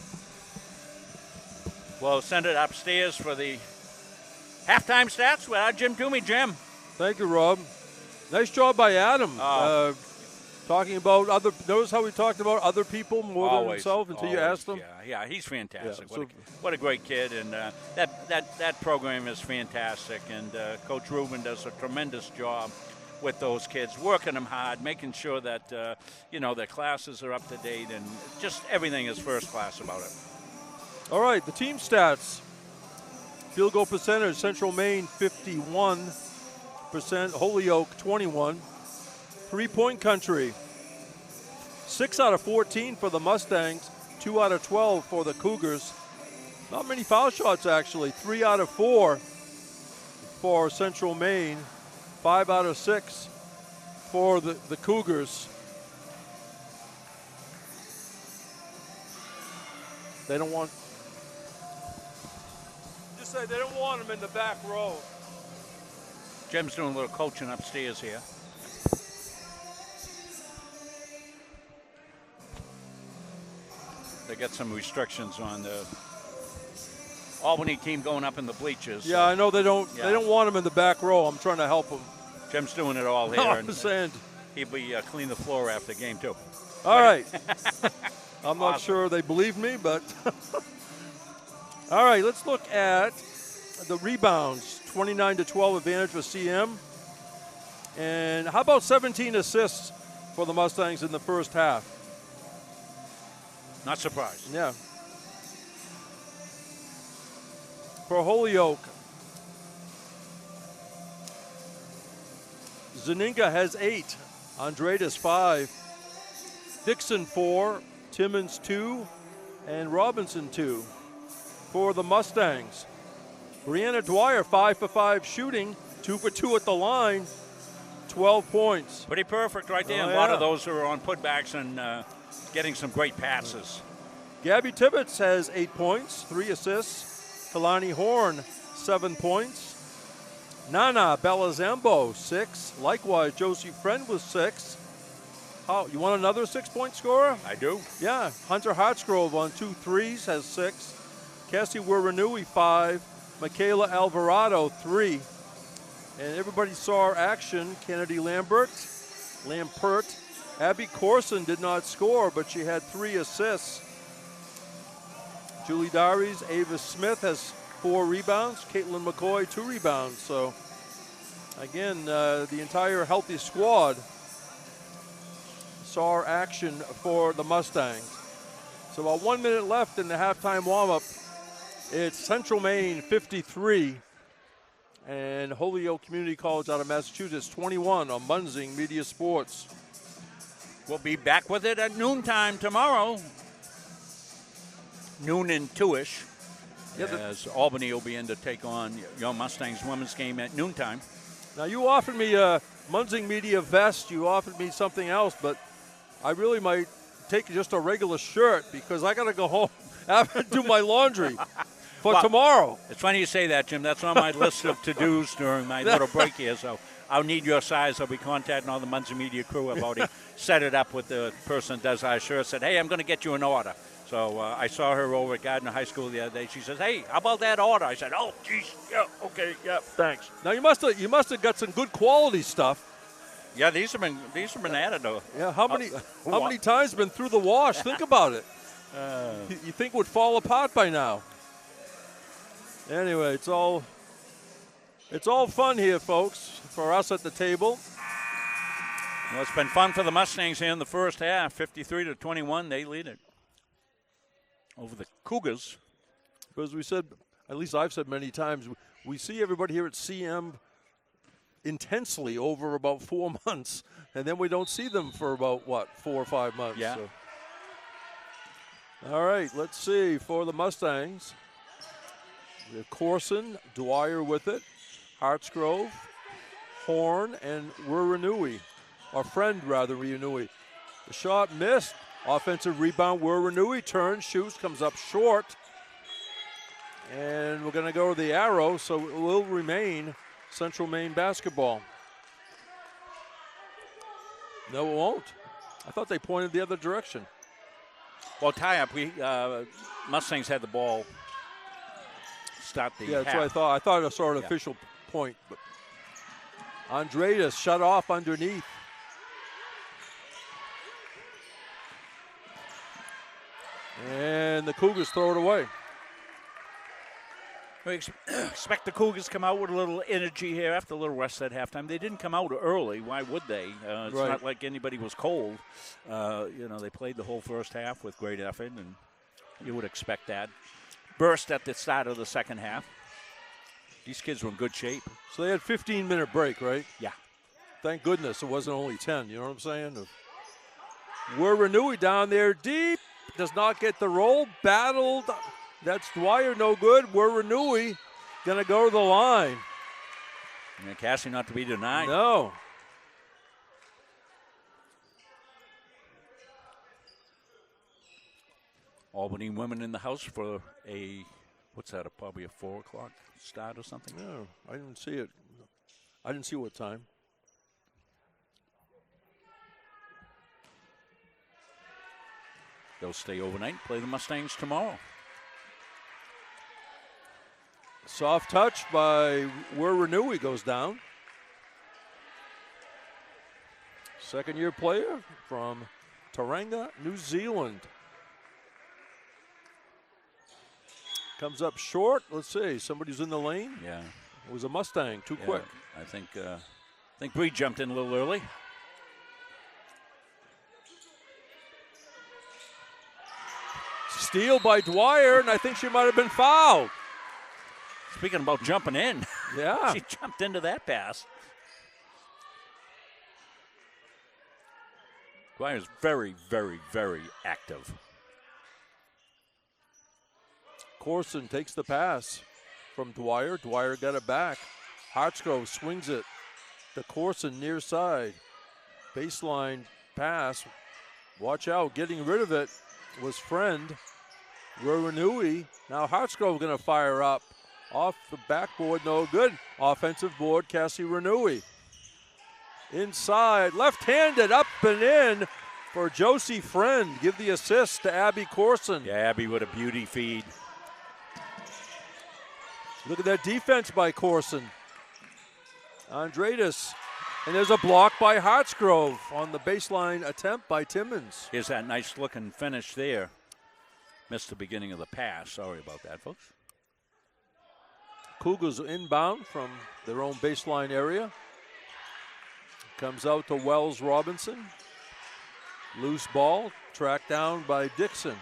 We'll send it upstairs for the halftime stats with our Jim Toomey. Jim. Thank you, Rob. Nice job by Adam. Talking about notice how we talked about other people more than himself until you asked him? Yeah, he's fantastic. Yeah, what a great kid, and that program is fantastic, and Coach Rubin does a tremendous job with those kids, working them hard, making sure that, their classes are up to date, and just everything is first class about it. All right, the team stats. Field goal percentage, Central Maine 51%, Holyoke 21. Three-point country, 6 out of 14 for the Mustangs, 2 out of 12 for the Cougars. Not many foul shots, actually. 3 out of 4 for Central Maine, 5 out of 6 for the Cougars. They don't want... Just say they don't want them in the back row. Jim's doing a little coaching upstairs here. They got some restrictions on the Albany team going up in the bleachers. Yeah, I know they don't want him in the back row. I'm trying to help him. Jim's doing it all here. No, I'm saying. He'll be clean the floor after the game, too. All right. I'm not sure they believe me, but. All right, let's look at the rebounds. 29-12 advantage for CM. And how about 17 assists for the Mustangs in the first half? Not surprised. Yeah. For Holyoke, Zaninga has 8, Andredas 5, Dixon 4, Timmons 2, and Robinson 2. For the Mustangs, Brianna Dwyer 5 for 5 shooting, 2 for 2 at the line, 12 points. Pretty perfect right there. And a lot of those are on putbacks and getting some great passes. Gabby Tibbetts has 8 points, 3 assists. Kalani Horn, 7 points. Nana Belazambo, 6. Likewise, Josie Friend with 6. You want another 6-point scorer? I do. Yeah. Hunter Hartsgrove on 2 threes has 6. Cassie Wiranui, 5. Michaela Alvarado, 3. And everybody saw action. Kennedy Lampert. Abby Corson did not score, but she had 3 assists. Julie Darius, Ava Smith has 4 rebounds. Caitlin McCoy, 2 rebounds. So, again, the entire healthy squad saw action for the Mustangs. So about 1 minute left in the halftime warm-up. It's Central Maine 53 and Holyoke Community College out of Massachusetts 21 on Munzing Media Sports. We'll be back with it at noontime tomorrow. Noon and 2-ish. As Albany will be in to take on your Mustangs women's game at noontime. Now, you offered me a Munzing Media vest. You offered me something else, but I really might take just a regular shirt because I got to go home and do my laundry for tomorrow. It's funny you say that, Jim. That's on my list of to-dos during my little break here, so I'll need your size. I'll be contacting all the Munzing Media crew. I've already set it up with the person that does our shirts. Said, hey, I'm going to get you an order. So I saw her over at Gardner High School the other day. She says, hey, how about that order? I said, oh, geez, yeah, okay, yeah, thanks. Now, you must have got some good quality stuff. Yeah, these have been added though. Yeah, how many times been through the wash? Think about it. You think it would fall apart by now. Anyway, it's all fun here, folks, for us at the table. Well, it's been fun for the Mustangs here in the first half. 53-21, they lead it over the Cougars. As we said, at least I've said many times, we see everybody here at CM intensely over about 4 months, and then we don't see them for about, 4 or 5 months. Yeah. So. All right, let's see for the Mustangs. We have Corson, Dwyer with it. Hartsgrove, Horn, and Wuranui, or Friend rather, Wuranui. The shot missed. Offensive rebound, Wuranui turns, shoots, comes up short. And we're going to go to the arrow, so it will remain Central Maine basketball. No, it won't. I thought they pointed the other direction. Well, tie-up, Mustangs had the ball start the half. That's what I thought. I thought I saw an Yeah. official point. But Andreas shut off underneath. And the Cougars throw it away. We expect the Cougars to come out with a little energy here after a little rest at halftime. They didn't come out early. Why would they? It's Right. not like anybody was cold. They played the whole first half with great effort, and you would expect that. Burst at the start of the second half. These kids were in good shape. So they had 15-minute break, right? Yeah. Thank goodness it wasn't only 10. You know what I'm saying? Wuranui down there deep. Does not get the roll. Battled. That's Dwyer, no good. Wuranui going to go to the line. And Cassie not to be denied. No. Albany women in the house for probably a 4 o'clock start or something? No, I didn't see it. I didn't see what time. They'll stay overnight, play the Mustangs tomorrow. Soft touch by Wuranui goes down. Second-year player from Tauranga, New Zealand. Comes up short. Let's see. Somebody's in the lane. Yeah. It was a Mustang. Too quick. I think Bree jumped in a little early. Steal by Dwyer, and I think she might have been fouled. Speaking about jumping in. Yeah. She jumped into that pass. Dwyer's very, very, very active. Corson takes the pass from Dwyer. Dwyer got it back. Hartsgrove swings it to Corson near side. Baseline pass. Watch out. Getting rid of it was Friend. Wuranui. Now Hartsgrove going to fire up. Off the backboard, no good. Offensive board, Cassie Renui. Inside, left-handed, up and in for Josie Friend. Give the assist to Abby Corson. Yeah, Abby with a beauty feed. Look at that defense by Corson. Andreas. And there's a block by Hartsgrove on the baseline attempt by Timmons. Here's that nice looking finish there. Missed the beginning of the pass. Sorry about that, folks. Cougars inbound from their own baseline area. Comes out to Wells Robinson. Loose ball, tracked down by Dixon.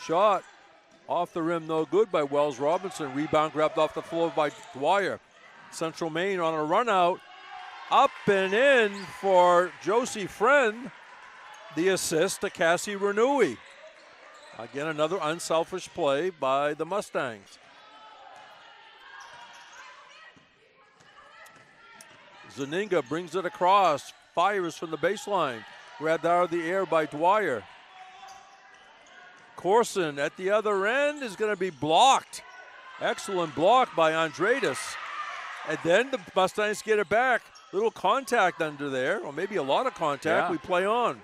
Shot off the rim, no good by Wells Robinson. Rebound grabbed off the floor by Dwyer. Central Maine on a run out. Up and in for Josie Friend. The assist to Cassie Renui. Again, another unselfish play by the Mustangs. Zaninga brings it across, fires from the baseline. Grabbed out of the air by Dwyer. Corson at the other end is going to be blocked. Excellent block by Andreas. And then the Mustangs get it back. Little contact under there, or maybe a lot of contact. Yeah. We play on.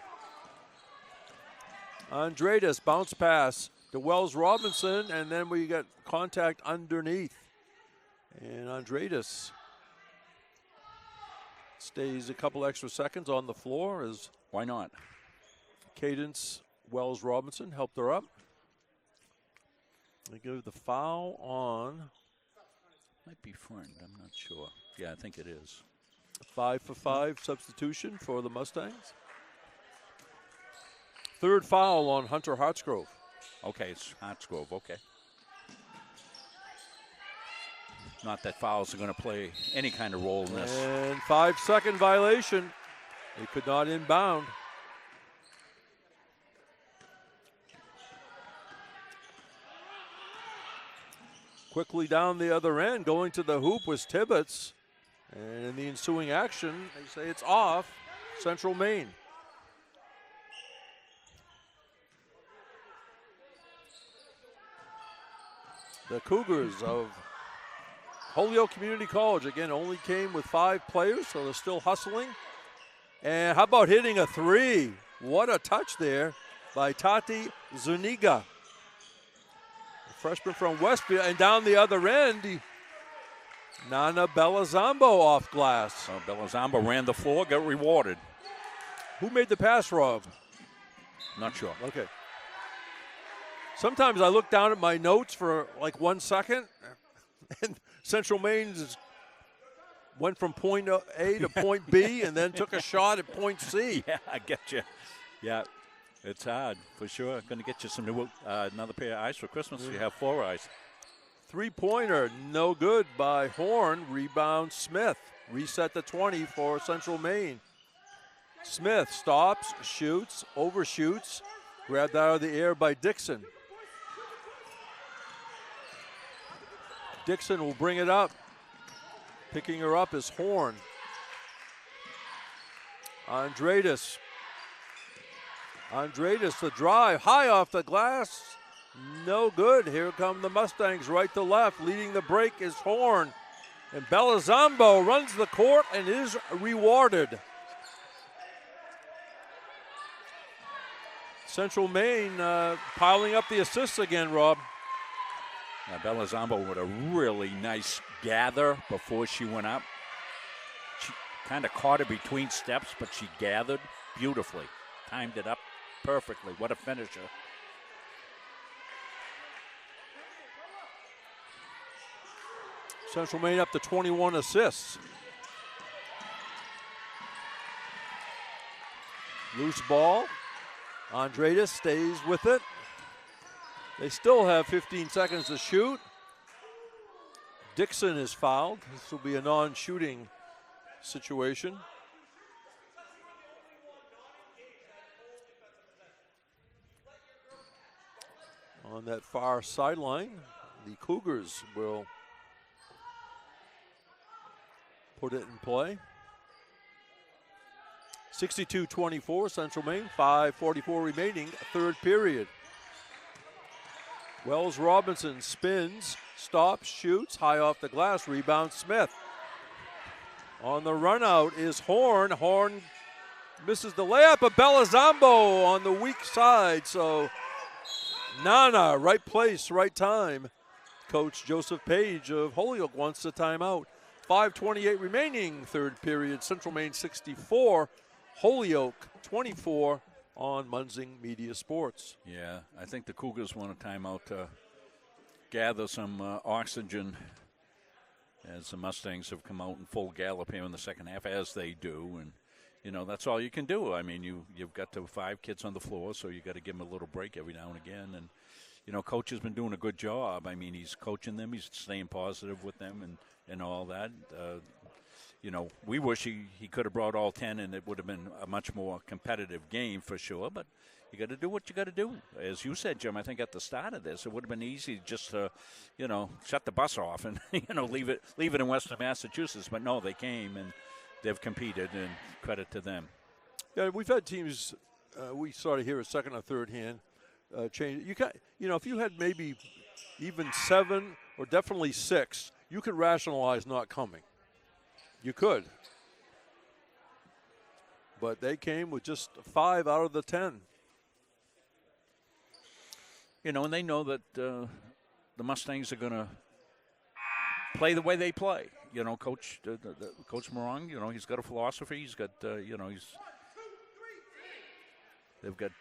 Andreas bounce pass to Wells Robinson, and then we get contact underneath. And Andreas stays a couple extra seconds on the floor as why not? Cadence Wells Robinson helped her up. They give the foul on. Might be Friend, I'm not sure. Yeah, I think it is. 5-for-5 substitution for the Mustangs. Third foul on Hunter Hartsgrove. Okay, it's Hartsgrove, okay. Not that fouls are going to play any kind of role in this. And 5-second violation. They could not inbound. Quickly down the other end, going to the hoop was Tibbetts. And in the ensuing action, they say it's off Central Maine. The Cougars of Holyoke Community College, again, only came with 5 players, so they're still hustling. And how about hitting a 3? What a touch there by Tati Zuniga. The freshman from Westfield. And down the other end, Nana Belazambo off glass. Belazambo ran the floor, got rewarded. Who made the pass, Rob? Not sure. Okay. Sometimes I look down at my notes for like 1 second, and Central Maine went from point A to point B and then took a shot at point C. Yeah, I get you. Yeah, it's hard for sure. Going to get you some new another pair of eyes for Christmas. You have 4 eyes. 3-pointer, no good by Horn. Rebound Smith. Reset the 20 for Central Maine. Smith stops, shoots, overshoots. Grabbed out of the air by Dixon. Dixon will bring it up. Picking her up is Horn. Andradis. Andradis, the drive, high off the glass. No good. Here come the Mustangs right to left. Leading the break is Horn. And Belazambo runs the court and is rewarded. Central Maine piling up the assists again, Rob. Belazambo with a really nice gather before she went up. She kind of caught it between steps, but she gathered beautifully. Timed it up perfectly. What a finisher. Central Maine up to 21 assists. Loose ball. Andradis stays with it. They still have 15 seconds to shoot. Dixon is fouled. This will be a non-shooting situation. On that far sideline, the Cougars will put it in play. 62-24, Central Maine, 5:44 remaining, third period. Wells Robinson spins, stops, shoots, high off the glass, rebound Smith. On the run out is Horn. Horn misses the layup, but Belazambo on the weak side. So Nana, right place, right time. Coach Joseph Page of Holyoke wants the timeout. 5:28 remaining, third period. Central Maine 64, Holyoke 24 on Munzing Media Sports. Yeah, I think the Cougars want a timeout to gather some oxygen as the Mustangs have come out in full gallop here in the second half, as they do. And, you know, that's all you can do. I mean, you've got the 5 kids on the floor, so you got to give them a little break every now and again. And, you know, Coach has been doing a good job. I mean, he's coaching them. He's staying positive with them and all that. You know, we wish he could have brought all 10, and it would have been a much more competitive game for sure. But you got to do what you got to do. As you said, Jim, I think at the start of this, it would have been easy just to, you know, shut the bus off and, you know, leave it in Western Massachusetts. But no, they came and they've competed, and credit to them. Yeah, we've had teams, we sort of hear a second or third hand change. You know, if you had maybe even 7 or definitely 6, you could rationalize not coming. You could. But they came with just 5 out of the 10. You know, and they know that the Mustangs are going to play the way they play. You know, Coach Morong, you know, he's got a philosophy. He's got, you know, they've got,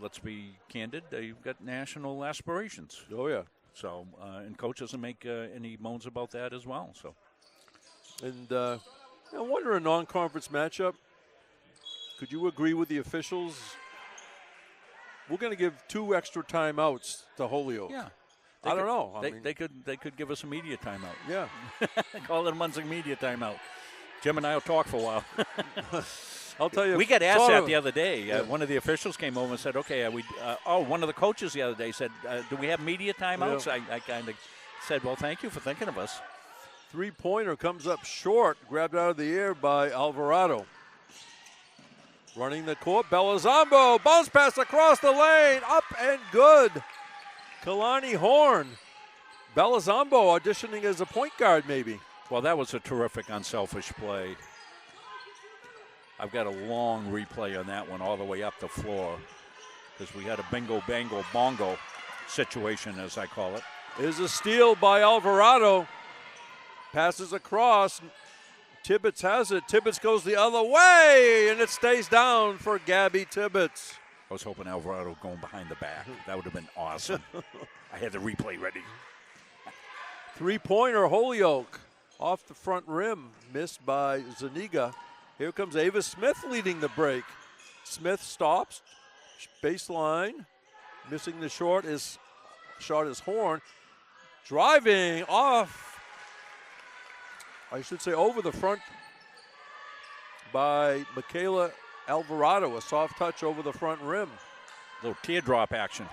let's be candid, they've got national aspirations. Oh, yeah. So, and Coach doesn't make any moans about that as well, so. And I wonder, a non-conference matchup, could you agree with the officials? We're going to give 2 extra timeouts to Holyoke. Yeah. I don't know. They could give us a media timeout. Yeah. Call it a Munzing media timeout. Jim and I will talk for a while. I'll tell you. We got asked that the other day. Yeah. One of the officials came over and said, okay, one of the coaches the other day said, do we have media timeouts? Yeah. I kind of said, well, thank you for thinking of us. Three-pointer comes up short, grabbed out of the air by Alvarado. Running the court, Belizambo, bounce pass across the lane, up and good. Kalani Horn. Belizambo auditioning as a point guard maybe. Well, that was a terrific unselfish play. I've got a long replay on that one all the way up the floor because we had a bingo, bango, bongo situation, as I call it. Is a steal by Alvarado. Passes across. Tibbetts has it. Tibbetts goes the other way, and it stays down for Gabby Tibbetts. I was hoping Alvarado going behind the back. That would have been awesome. I had the replay ready. Three-pointer, Holyoke. Off the front rim, missed by Zuniga. Here comes Ava Smith leading the break. Smith stops, baseline. Missing the shot is Horn. Driving off. I should say over the front by Michaela Alvarado. A soft touch over the front rim. Little teardrop action.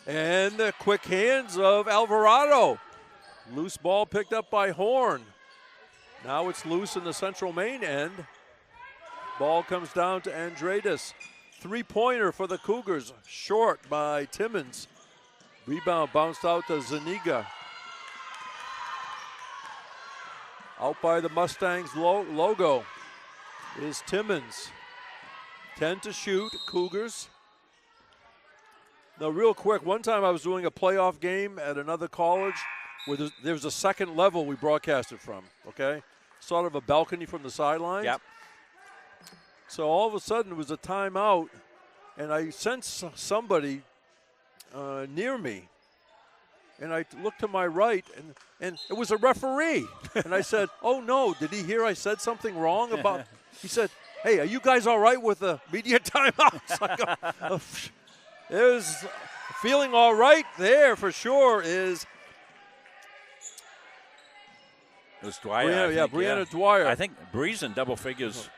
And the quick hands of Alvarado. Loose ball picked up by Horn. Now it's loose in the central main end. Ball comes down to Andredes. Three-pointer for the Cougars. Short by Timmons. Rebound bounced out to Zuniga. Out by the Mustangs logo is Timmons. 10 to shoot, Cougars. Now, real quick, one time I was doing a playoff game at another college where there was a second level we broadcasted from, okay? Sort of a balcony from the sidelines. Yep. So all of a sudden it was a timeout, and I sensed somebody near me. And I looked to my right, and it was a referee. And I said, oh, no, did he hear I said something wrong about? He said, hey, are you guys all right with the media timeouts? There's feeling all right there for sure is. It was Dwyer. Brianna Dwyer. I think Breeze in double figures.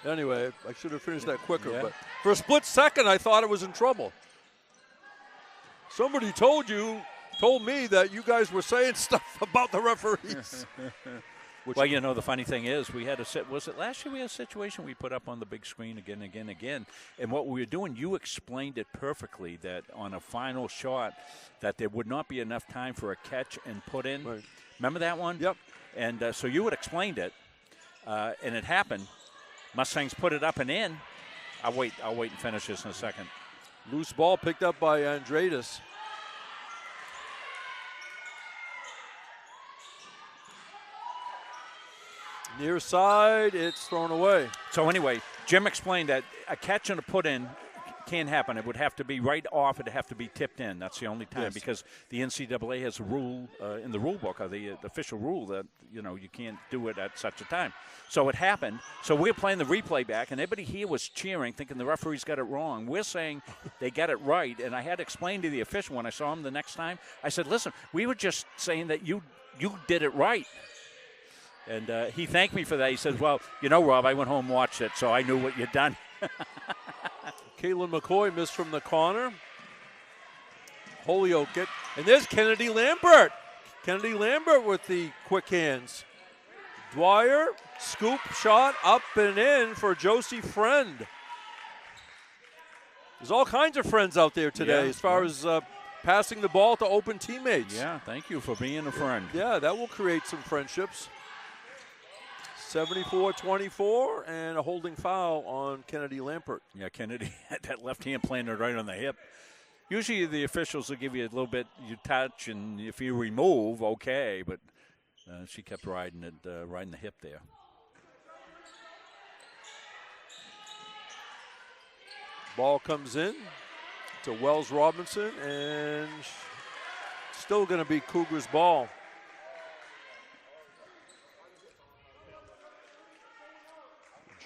Anyway, I should have finished that quicker. Yeah. But for a split second, I thought it was in trouble. Somebody told me that you guys were saying stuff about the referees. Well, you know, the funny thing is we had was it last year we had a situation we put up on the big screen again. And what we were doing, you explained it perfectly that on a final shot that there would not be enough time for a catch and put in. Right. Remember that one? Yep. And so you had explained it, and it happened. Mustangs put it up and in. I'll wait and finish this in a second. Loose ball picked up by Andredes. Near side, it's thrown away. So anyway, Jim explained that a catch and a put in can't happen. It would have to be right off. It would have to be tipped in. That's the only time because the NCAA has a rule in the rule book, or the official rule that you can't do it at such a time. So it happened. So we're playing the replay back, and everybody here was cheering, thinking the referees got it wrong. We're saying they got it right, and I had to explain to the official when I saw him the next time. I said, "Listen, we were just saying that you did it right." And he thanked me for that. He says, well, Rob, I went home and watched it, so I knew what you'd done. Caitlin McCoy missed from the corner. Holyoke and there's Kennedy Lambert. Kennedy Lambert with the quick hands. Dwyer, scoop shot up and in for Josie Friend. There's all kinds of friends out there today as far as passing the ball to open teammates. Yeah, thank you for being a friend. Yeah, that will create some friendships. 74-24 and a holding foul on Kennedy Lampert. Yeah, Kennedy had that left hand planted right on the hip. Usually the officials will give you a little bit, you touch, and if you remove, okay, but she kept riding the hip there. Ball comes in to Wells Robinson, and still going to be Cougars ball.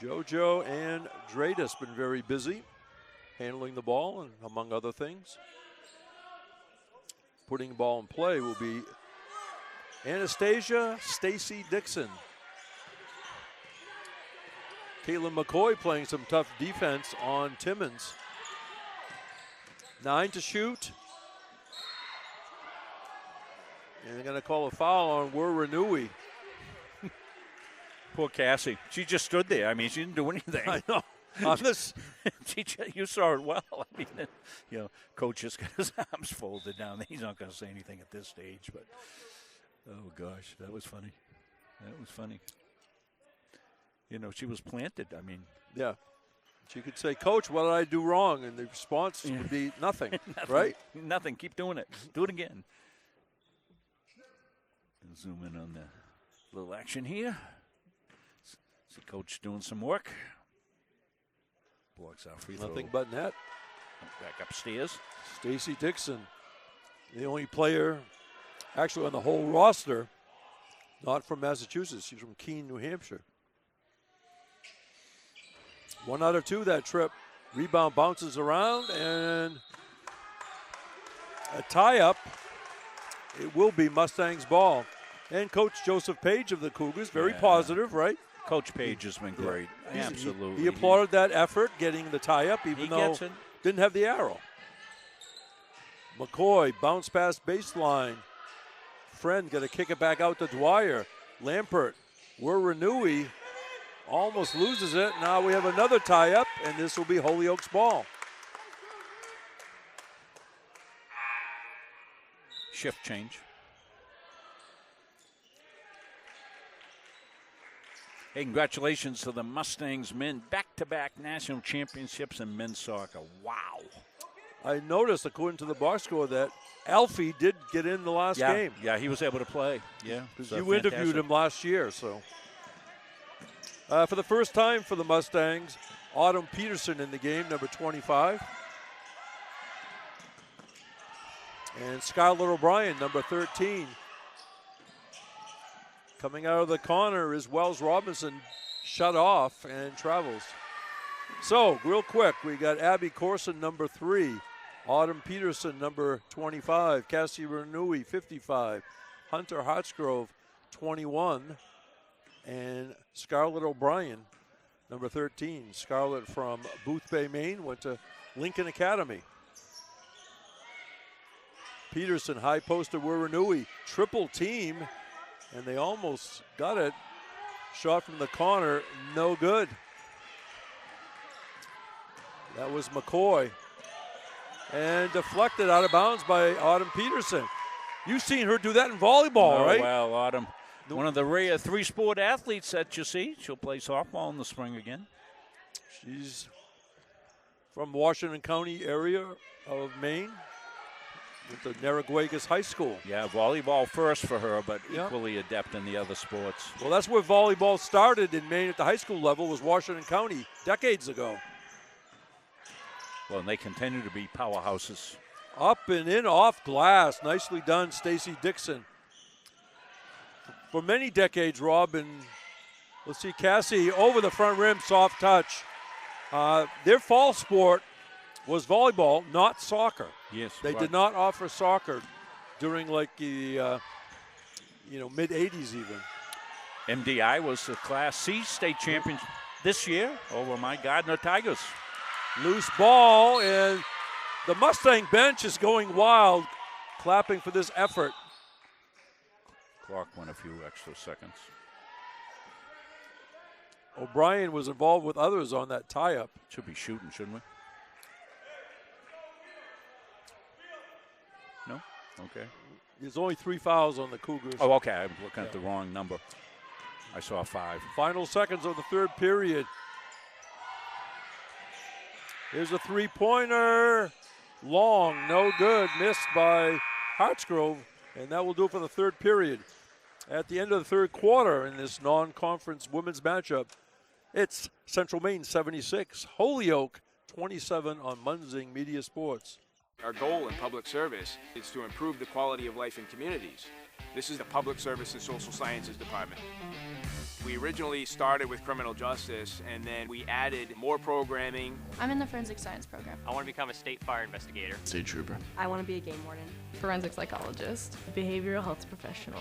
JoJo and Dradis been very busy handling the ball and among other things. Putting the ball in play will be Anastasia Stacy Dixon. Caitlin McCoy playing some tough defense on Timmons. 9 to shoot. And they're going to call a foul on Werwanui. Poor Cassie. She just stood there. I mean, she didn't do anything. I know. On this, you saw it well. I mean, Coach just got his arms folded down. He's not going to say anything at this stage. But oh gosh, that was funny. That was funny. She was planted. I mean, yeah. She could say, "Coach, what did I do wrong?" And the response would be nothing, right? Nothing. Keep doing it. Do it again. And zoom in on the little action here. See Coach doing some work. Blocks out free throw. Nothing but net. Back upstairs. Stacy Dixon, the only player actually on the whole roster not from Massachusetts. She's from Keene, New Hampshire. 1 out of 2 that trip. Rebound bounces around and a tie-up. It will be Mustangs ball. And Coach Joseph Page of the Cougars, very positive, right? Coach Page has been great. Absolutely. He applauded that effort, getting the tie-up, even though didn't have the arrow. McCoy, bounce pass baseline. Friend got to kick it back out to Dwyer. Lampert, Werwanui almost loses it. Now we have another tie-up, and this will be Holyoke's ball. Shift change. Hey, congratulations to the Mustangs men. Back-to-back national championships in men's soccer. Wow. I noticed, according to the box score, that Alfie did get in the last game. Yeah, he was able to play. Yeah. Because you interviewed him last year, so. For the first time for the Mustangs, Autumn Peterson in the game, number 25. And Skylar O'Brien, number 13. Coming out of the corner is Wells Robinson, shut off and travels. So, real quick, we got Abby Corson, number 3. Autumn Peterson, number 25. Cassie Renui, 55. Hunter Hartsgrove, 21. And Scarlett O'Brien, number 13. Scarlett from Booth Bay, Maine, went to Lincoln Academy. Peterson, high post to Werwanui, triple team, and they almost got it. Shot from the corner, no good. That was McCoy. And deflected out of bounds by Autumn Peterson. You've seen her do that in volleyball, right? Well, Autumn, one of the rare 3-sport athletes that you see. She'll play softball in the spring again. She's from Washington County area of Maine. With the Narraguagus High School. Yeah, volleyball first for her, but equally adept in the other sports. Well, that's where volleyball started in Maine at the high school level, was Washington County decades ago. Well, and they continue to be powerhouses. Up and in off glass. Nicely done, Stacy Dixon. For many decades, Rob, and let's see, Cassie over the front rim, soft touch. Their fall sport was volleyball, not soccer. Yes, they did not offer soccer during like the mid-'80s even. MDI was the Class C state champion this year over my Gardner Tigers. Loose ball, and the Mustang bench is going wild, clapping for this effort. Clock went a few extra seconds. O'Brien was involved with others on that tie-up. Should be shooting, shouldn't we? No? Okay. There's only 3 fouls on the Cougars. Oh, okay. I'm looking at the wrong number. I saw 5. Final seconds of the third period. Here's a three-pointer. Long, no good. Missed by Hartsgrove. And that will do it for the third period. At the end of the third quarter in this non-conference women's matchup, it's Central Maine 76, Holyoke 27 on Munzing Media Sports. Our goal in public service is to improve the quality of life in communities. This is the Public Service and Social Sciences Department. We originally started with criminal justice, and then we added more programming. I'm in the forensic science program. I want to become a state fire investigator. State trooper. I want to be a game warden. Forensic psychologist. Behavioral health professional.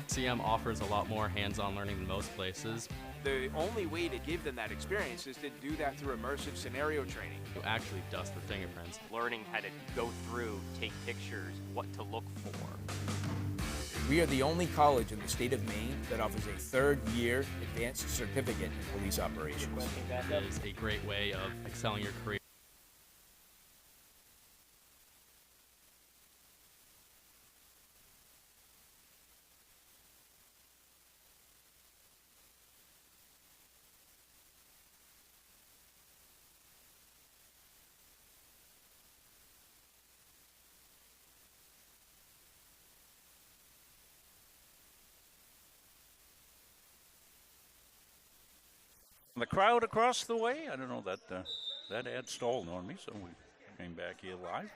CM offers a lot more hands-on learning than most places. The only way to give them that experience is to do that through immersive scenario training. You actually dust their fingerprints. Learning how to go through, take pictures, what to look for. We are the only college in the state of Maine that offers a third-year advanced certificate in police operations. It is a great way of excelling your career. The crowd across the way, I don't know, that ad stalled on me, so we came back here live.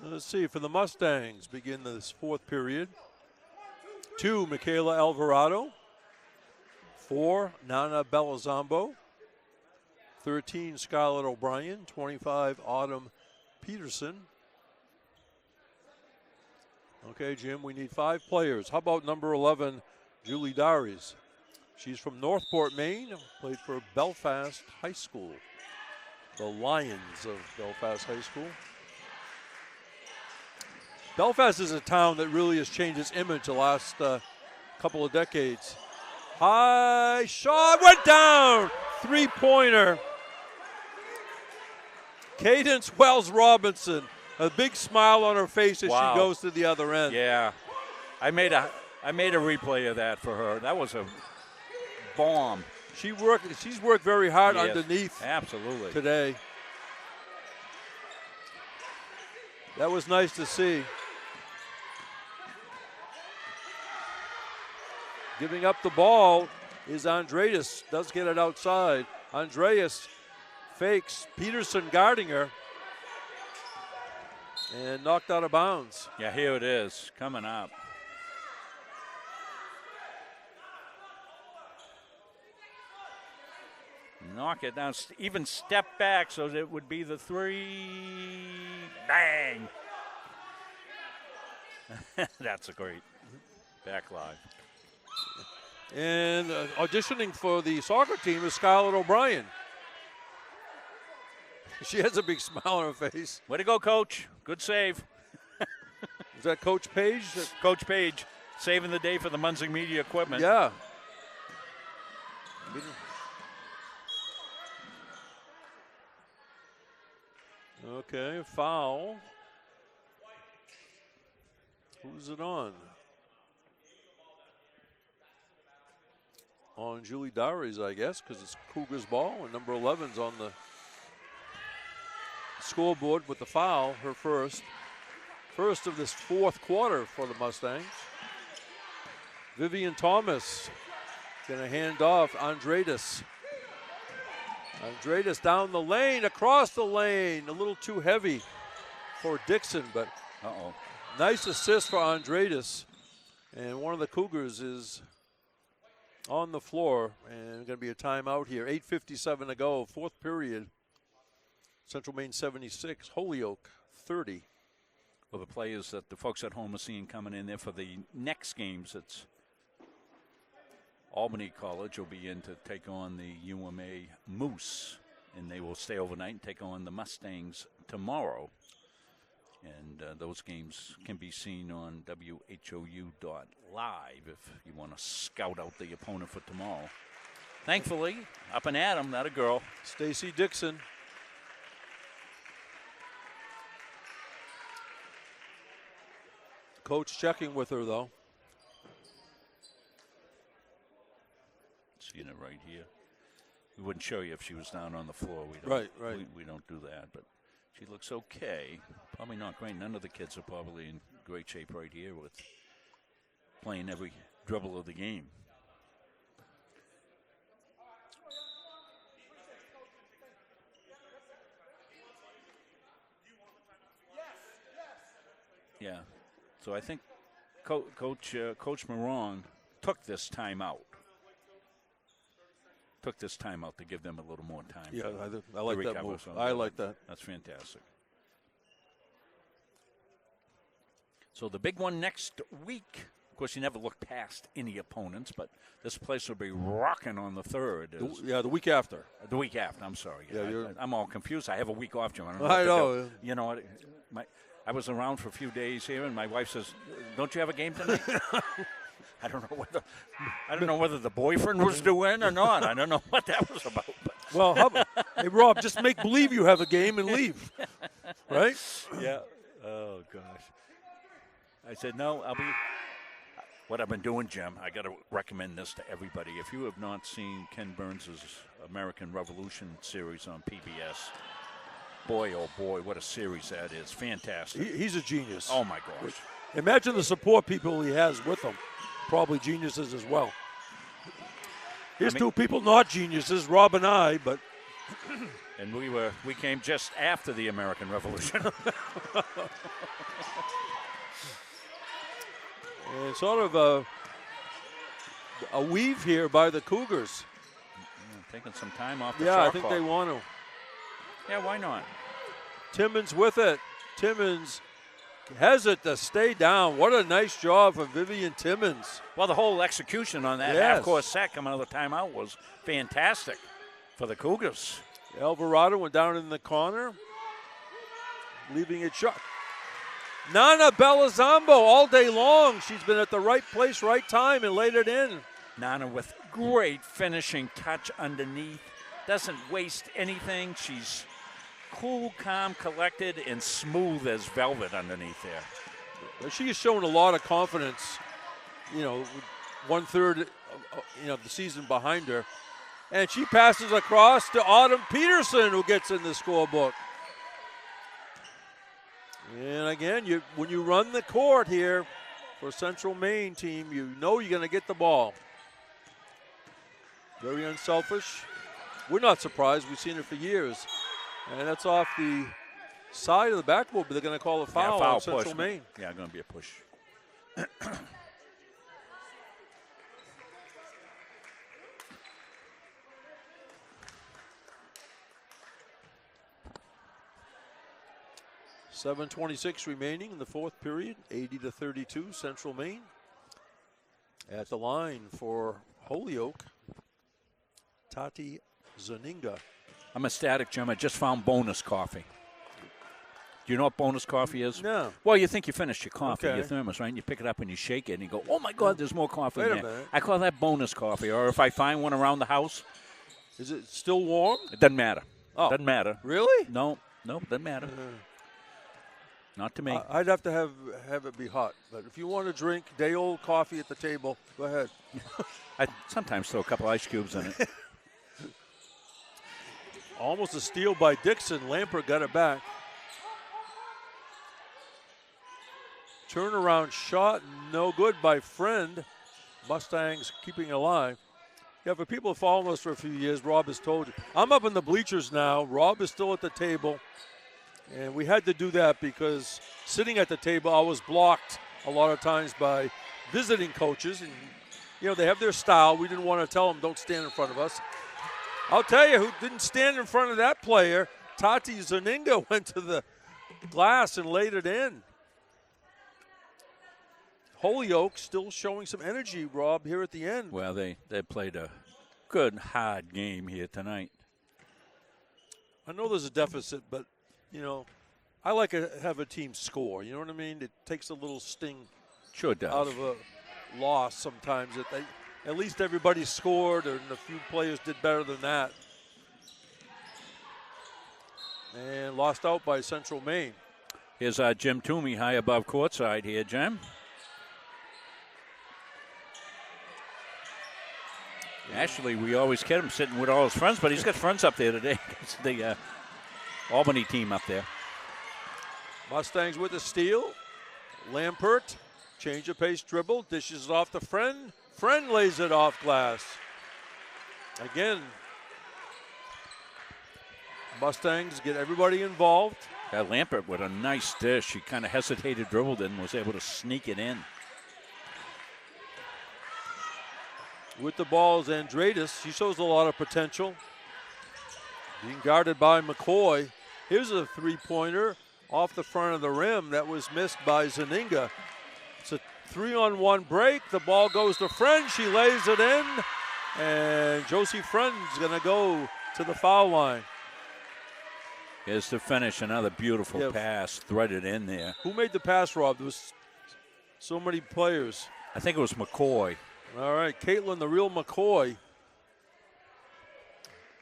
Let's see, for the Mustangs, begin this fourth period. 2, Michaela Alvarado. 4, Nana Belazambo. 13, Scarlett O'Brien. 25, Autumn Peterson. Okay, Jim, we need 5 players. How about number 11, Julie Daries? She's from Northport, Maine, played for Belfast High School. The Lions of Belfast High School. Belfast is a town that really has changed its image the last couple of decades. High shot, went down! 3-pointer. Cadence Wells Robinson, a big smile on her face as Wow. she goes to the other end. Yeah, I made a replay of that for her. That was a bomb. She's worked very hard Yes, underneath. absolutely. Today. That was nice to see. Giving up the ball is Andreas. Does get it outside. Andreas fakes Peterson guarding her and knocked out of bounds. Yeah, here it is, coming up. Knock it down, even step back, so that it would be the 3. Bang! That's a great back live. And auditioning for the soccer team is Scarlett O'Brien. She has a big smile on her face. Way to go, Coach. Good save. Is that Coach Page? Coach Page saving the day for the Munzing Media Equipment. Yeah. Okay, foul. Who's it on? On Julie Daries, I guess, because it's Cougars ball, and number 11's on the scoreboard with the foul, her first. First of this fourth quarter for the Mustangs. Vivian Thomas going to hand off Andreas. Andreas down the lane, across the lane. A little too heavy for Dixon, but nice assist for Andreas. And one of the Cougars is on the floor, and going to be a timeout here. 8:57 to go, fourth period. Central Maine 76, Holyoke 30. For the players that the folks at home are seeing coming in there for the next games, it's Albany College will be in to take on the UMA Moose, and they will stay overnight and take on the Mustangs tomorrow. And those games can be seen on WHOU.live if you want to scout out the opponent for tomorrow. Thankfully, up and at 'em, not a girl. Stacy Dixon. Coach checking with her, though. Seeing it right here. We wouldn't show you if she was down on the floor. We don't, right. We don't do that, but she looks okay. Probably not great. None of the kids are probably in great shape right here with playing every dribble of the game. Yeah. So I think Coach Moran took this time out. Took this time out to give them a little more time. Yeah, I like that move. So I like that. That's fantastic. So the big one next week, Of course, you never look past any opponents, but this place will be rocking on the 3rd. The week after. The week after, I'm sorry. Yeah, I'm all confused. I have a week off, Jim. I know. You know what? I was around for a few days here, and my wife says, "Don't you have a game tonight?" I don't know whether the boyfriend was due in or not. I don't know what that was about. But. Well, hey, Rob, just make believe you have a game and leave, right? Yeah. Oh, gosh. I said, no, I'll be. What I've been doing, Jim, I got to recommend this to everybody. If you have not seen Ken Burns' American Revolution series on PBS, boy, oh boy, what a series that is. Fantastic. He's a genius. Oh, my gosh. Imagine the support people he has with him. Probably geniuses as well. Here's two people not geniuses, Rob and I, but. And we came just after the American Revolution. And sort of a weave here by the Cougars. Taking some time off the shot shot I think clock. they want to. Yeah, why not? Timmons with it. Timmons has it to stay down. What a nice job from Vivian Timmons. Well, the whole execution on that half-court set coming out of the timeout was fantastic for the Cougars. Alvarado went down in the corner, leaving it shut. Nana Belazambo all day long. She's been at the right place, right time, and laid it in. Nana with great finishing touch underneath. Doesn't waste anything. She's cool, calm, collected, and smooth as velvet underneath there. She has shown a lot of confidence, you know, 1/3 of the season behind her. And she passes across to Autumn Peterson, who gets in the scorebook. And again, when you run the court here for Central Maine team, you know you're going to get the ball. Very unselfish. We're not surprised. We've seen it for years. And that's off the side of the backboard, but they're going to call a foul on Central push. Maine. Yeah, going to be a push. .7:26 remaining in the fourth period, 80-32, Central Maine. At the line for Holyoke, Tati Zaninga. I'm ecstatic, Jim. I just found bonus coffee. Do you know what bonus coffee is? No. Well, you think you finished your coffee, Okay. your thermos, right? And you pick it up and you shake it and you go, oh, my God, there's more coffee Wait in a there. minute. I call that bonus coffee. Or if I find one around the house. Is it still warm? It doesn't matter. Oh. Doesn't matter. Really? No, doesn't matter. Not to me. I'd have to have it be hot. But if you want to drink day-old coffee at the table, go ahead. I sometimes throw a couple ice cubes in it. Almost a steal by Dixon. Lampert got it back. Turnaround shot, no good by Friend. Mustangs keeping it alive. Yeah, for people who follow us for a few years, Rob has told you. I'm up in the bleachers now. Rob is still at the table. And we had to do that because sitting at the table, I was blocked a lot of times by visiting coaches. And, you know, they have their style. We didn't want to tell them, don't stand in front of us. I'll tell you who didn't stand in front of that player. Tati Zaninga went to the glass and laid it in. Holyoke still showing some energy, Rob, here at the end. Well, they played a good, hard game here tonight. I know there's a deficit, but, you know, I like to have a team score. You know what I mean? It takes a little sting Sure does. out of a loss sometimes. At least everybody scored, and a few players did better than that. And lost out by Central Maine. Here's Jim Toomey high above courtside here, Jim. Actually, we always get him sitting with all his friends, but he's got friends up there today. It's the Albany team up there. Mustangs with a steal. Lampert, change of pace dribble, dishes it off to Friend. Friend lays it off glass. Again, Mustangs get everybody involved. Lampert with a nice dish. He kind of hesitated, dribbled it, and was able to sneak it in. With the ball is Andradis. He shows a lot of potential. Being guarded by McCoy. Here's a three-pointer off the front of the rim that was missed by Zaninga. 3-on-1 break. The ball goes to Friend. She lays it in. And Josie Friend's going to go to the foul line. Here's the finish. Another beautiful pass threaded in there. Who made the pass, Rob? There was so many players. I think it was McCoy. All right, Caitlin, the real McCoy.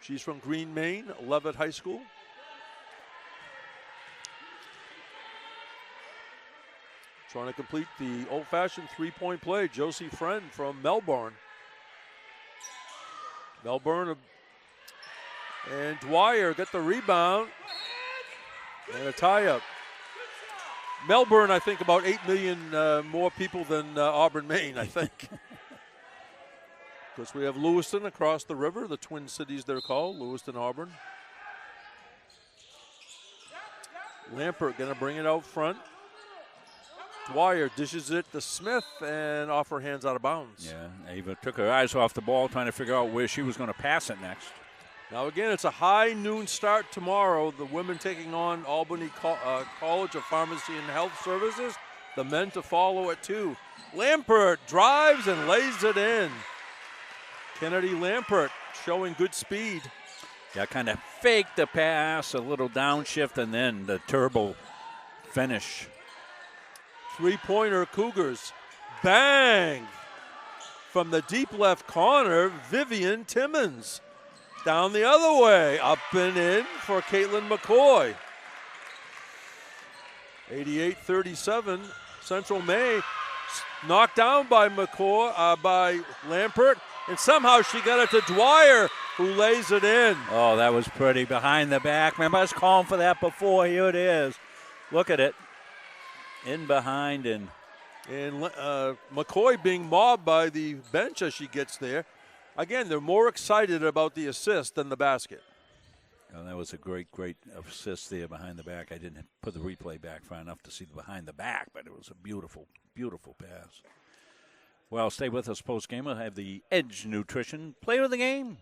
She's from Green, Maine, Leavitt High School. Trying to complete the old-fashioned three-point play. Josie Friend from Melbourne. And Dwyer got the rebound. And a tie-up. Melbourne, I think, about 8 million more people than Auburn, Maine, I think. Of course, we have Lewiston across the river, the Twin Cities they're called, Lewiston, Auburn. Lampert going to bring it out front. Dwyer dishes it to Smith and off her hands out of bounds. Yeah, Ava took her eyes off the ball trying to figure out where she was going to pass it next. Now again, it's a high noon start tomorrow. The women taking on Albany College of Pharmacy and Health Services. The men to follow at 2. Lampert drives and lays it in. Kennedy Lampert showing good speed. Yeah, kind of faked the pass, a little downshift, and then the turbo finish. Three-pointer Cougars. Bang! From the deep left corner, Vivian Timmons. Down the other way, up and in for Caitlin McCoy. 88-37, Central Maine knocked down by McCoy, by Lampert, and somehow she got it to Dwyer, who lays it in. Oh, that was pretty. Behind the back. Remember, I was calling for that before. Here it is. Look at it. In behind and McCoy being mobbed by the bench as she gets there. Again, they're more excited about the assist than the basket. Oh, that was a great assist there behind the back. I didn't put the replay back far enough to see the behind the back, but it was a beautiful, beautiful pass. Well, stay with us post-game. We'll have the Edge Nutrition Player of the Game.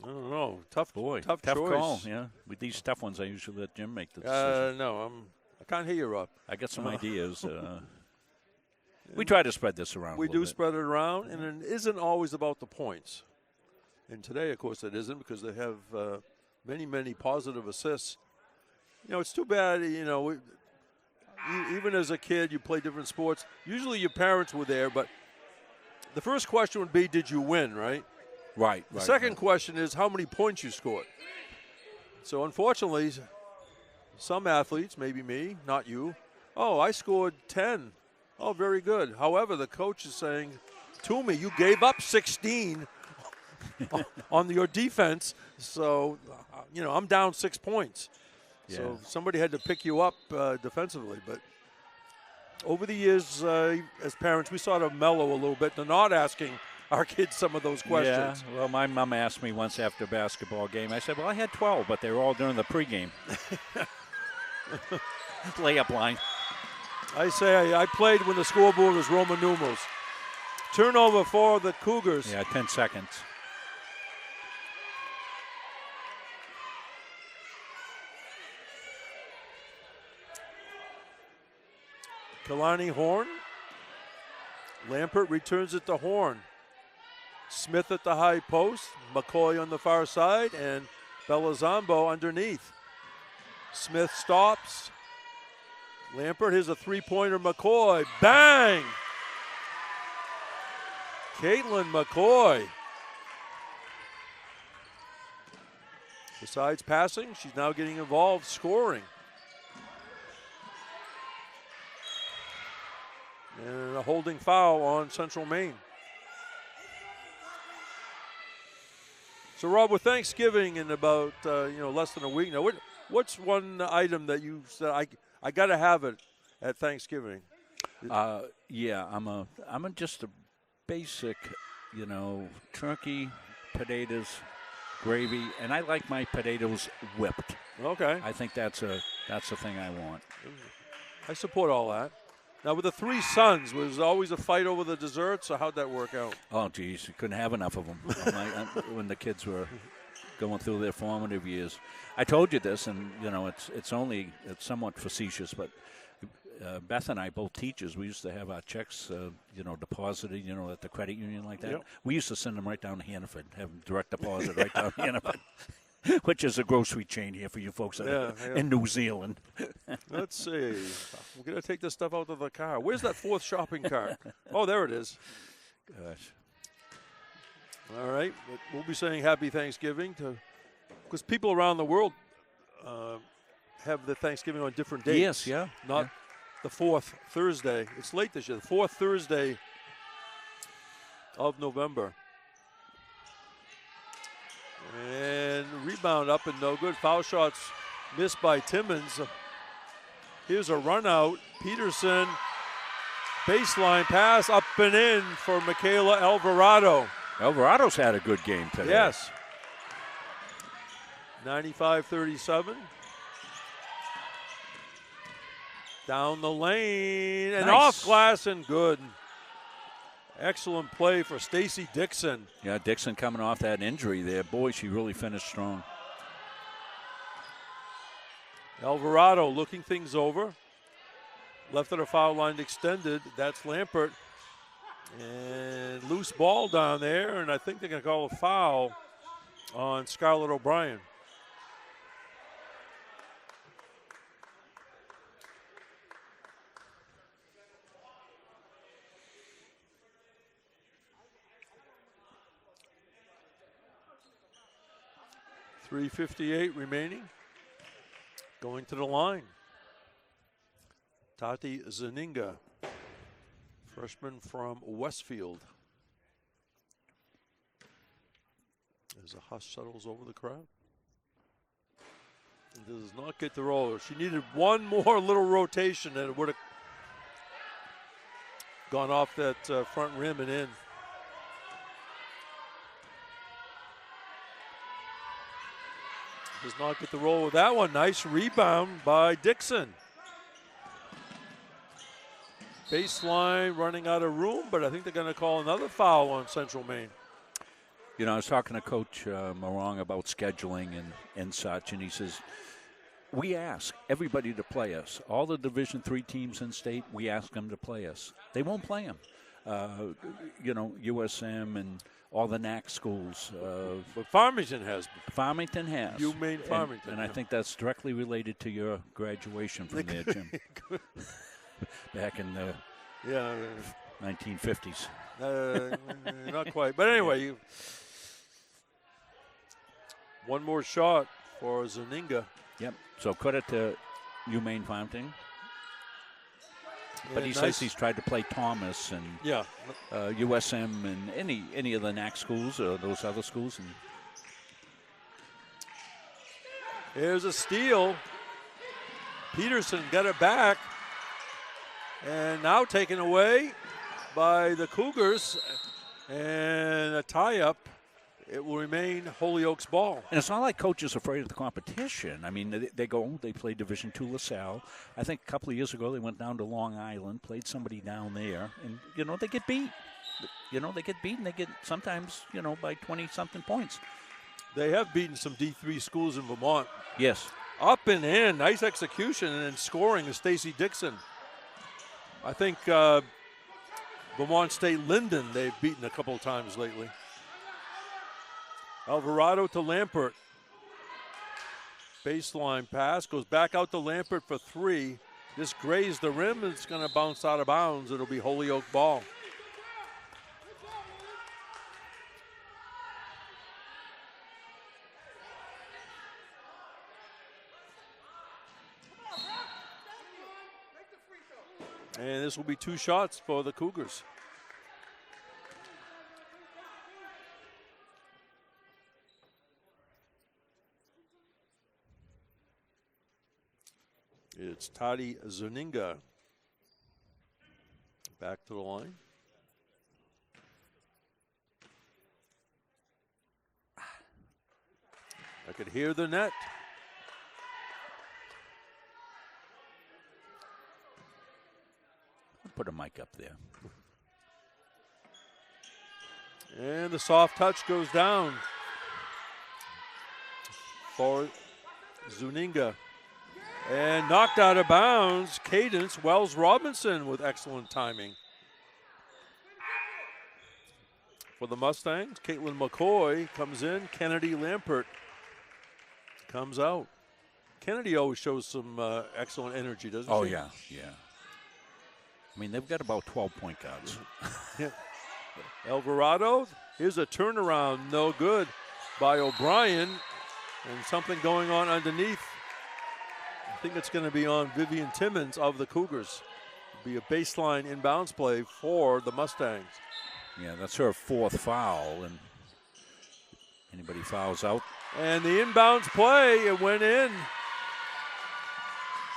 I don't know. Tough choice. Call, yeah. With these tough ones, I usually let Jim make the decision. No, I can't hear you, Rob. I got some ideas. We try to spread this around. We do spread it around, and it isn't always about the points. And today, of course, it isn't because they have many, many positive assists. You know, it's too bad, even as a kid, you play different sports. Usually your parents were there, but the first question would be, did you win, right? Right. The second question is how many points you scored. So, unfortunately, some athletes, maybe me, not you, I scored 10. Oh, very good. However, the coach is saying to me, you gave up 16 on your defense, so, I'm down 6 points. Yeah. So somebody had to pick you up defensively. But over the years, as parents, we sort of mellow a little bit. They're not asking our kids some of those questions. Yeah, well, my mom asked me once after a basketball game. I said, well, I had 12, but they were all during the pregame. Layup line. I say I played when the scoreboard was Roman numerals. Turnover for the Cougars. Yeah, 10 seconds. Kalani Horn. Lampert returns it to Horn. Smith at the high post. McCoy on the far side. And Belazambo underneath. Smith stops. Lampert, here's a three-pointer. McCoy. Bang! Caitlin McCoy. Besides passing, she's now getting involved scoring. And a holding foul on Central Maine. So, Rob, with Thanksgiving in about less than a week now, what's one item that you said I got to have it at Thanksgiving? Yeah, I'm just a basic, turkey, potatoes, gravy, and I like my potatoes whipped. Okay. I think that's the thing I want. I support all that. Now, with the three sons, was there always a fight over the desserts, or how'd that work out? Oh, geez, you couldn't have enough of them when the kids were going through their formative years. I told you this, and it's somewhat facetious, but Beth and I, both teachers, we used to have our checks, deposited, at the credit union like that. Yep. We used to send them right down to Hannaford, have them direct deposit right down to Hannaford, which is a grocery chain here for you folks in New Zealand. Let's see. We're going to take this stuff out of the car. Where's that fourth shopping cart? Oh, there it is. Gosh. All right. We'll be saying Happy Thanksgiving because people around the world have the Thanksgiving on different dates. Yes, yeah. Not the fourth Thursday. It's late this year. The fourth Thursday of November. And rebound up and no good. Foul shots missed by Timmons. Here's a run out. Peterson, baseline pass up and in for Michaela Alvarado. Alvarado's had a good game today. Yes. 95-37. Down the lane and Nice. off glass and good. Excellent play for Stacy Dixon. Yeah, Dixon coming off that injury there. Boy, she really finished strong. Alvarado looking things over. Left of the foul line extended. That's Lampert. And loose ball down there, and I think they're going to call a foul on Scarlett O'Brien. .358 remaining. Going to the line. Tati Zaninga, freshman from Westfield. As a hush settles over the crowd. And does not get the roller. She needed one more little rotation and it would have gone off that front rim and in. Does not get the roll with that one. Nice rebound by Dixon. Baseline running out of room, but I think they're going to call another foul on Central Maine. You know, I was talking to Coach Morong about scheduling and such, and he says, we ask everybody to play us. All the Division III teams in state, we ask them to play us. They won't play them. USM and all the NAC schools. But Farmington has. Farmington has. UMaine Farmington. And I think that's directly related to your graduation from there, Jim. Back in the 1950s. Not quite. But anyway, one more shot for Zaninga. Yep. So credit to UMaine Farmington. But And he says he's tried to play Thomas and USM and any of the NAC schools or those other schools. And here's a steal. Peterson got it back. And now taken away by the Cougars. And a tie-up. It will remain Holyoke's ball. And it's not like coaches are afraid of the competition. I mean, they play Division II LaSalle. I think a couple of years ago they went down to Long Island, played somebody down there, and, they get beat. They get beaten. They get sometimes, by 20-something points. They have beaten some D3 schools in Vermont. Yes. Up and in. Nice execution and scoring is Stacy Dixon. I think Vermont State Linden they've beaten a couple of times lately. Alvarado to Lampert. Baseline pass goes back out to Lampert for three. This grazed the rim and it's going to bounce out of bounds. It'll be Holyoke ball. And this will be two shots for the Cougars. It's Tati Zaninga. Back to the line. I could hear the net. Put a mic up there. And the soft touch goes down for Zaninga. And knocked out of bounds, Cadence Wells Robinson with excellent timing. For the Mustangs, Caitlin McCoy comes in. Kennedy Lampert comes out. Kennedy always shows some excellent energy, doesn't she? Oh, yeah. I mean, they've got about 12 point guards. Yeah. Alvarado, here's a turnaround, no good by O'Brien, and something going on underneath. I think it's going to be on Vivian Timmons of the Cougars. It'll be a baseline inbounds play for the Mustangs. Yeah, that's her fourth foul, and anybody fouls out. And the inbounds play, it went in.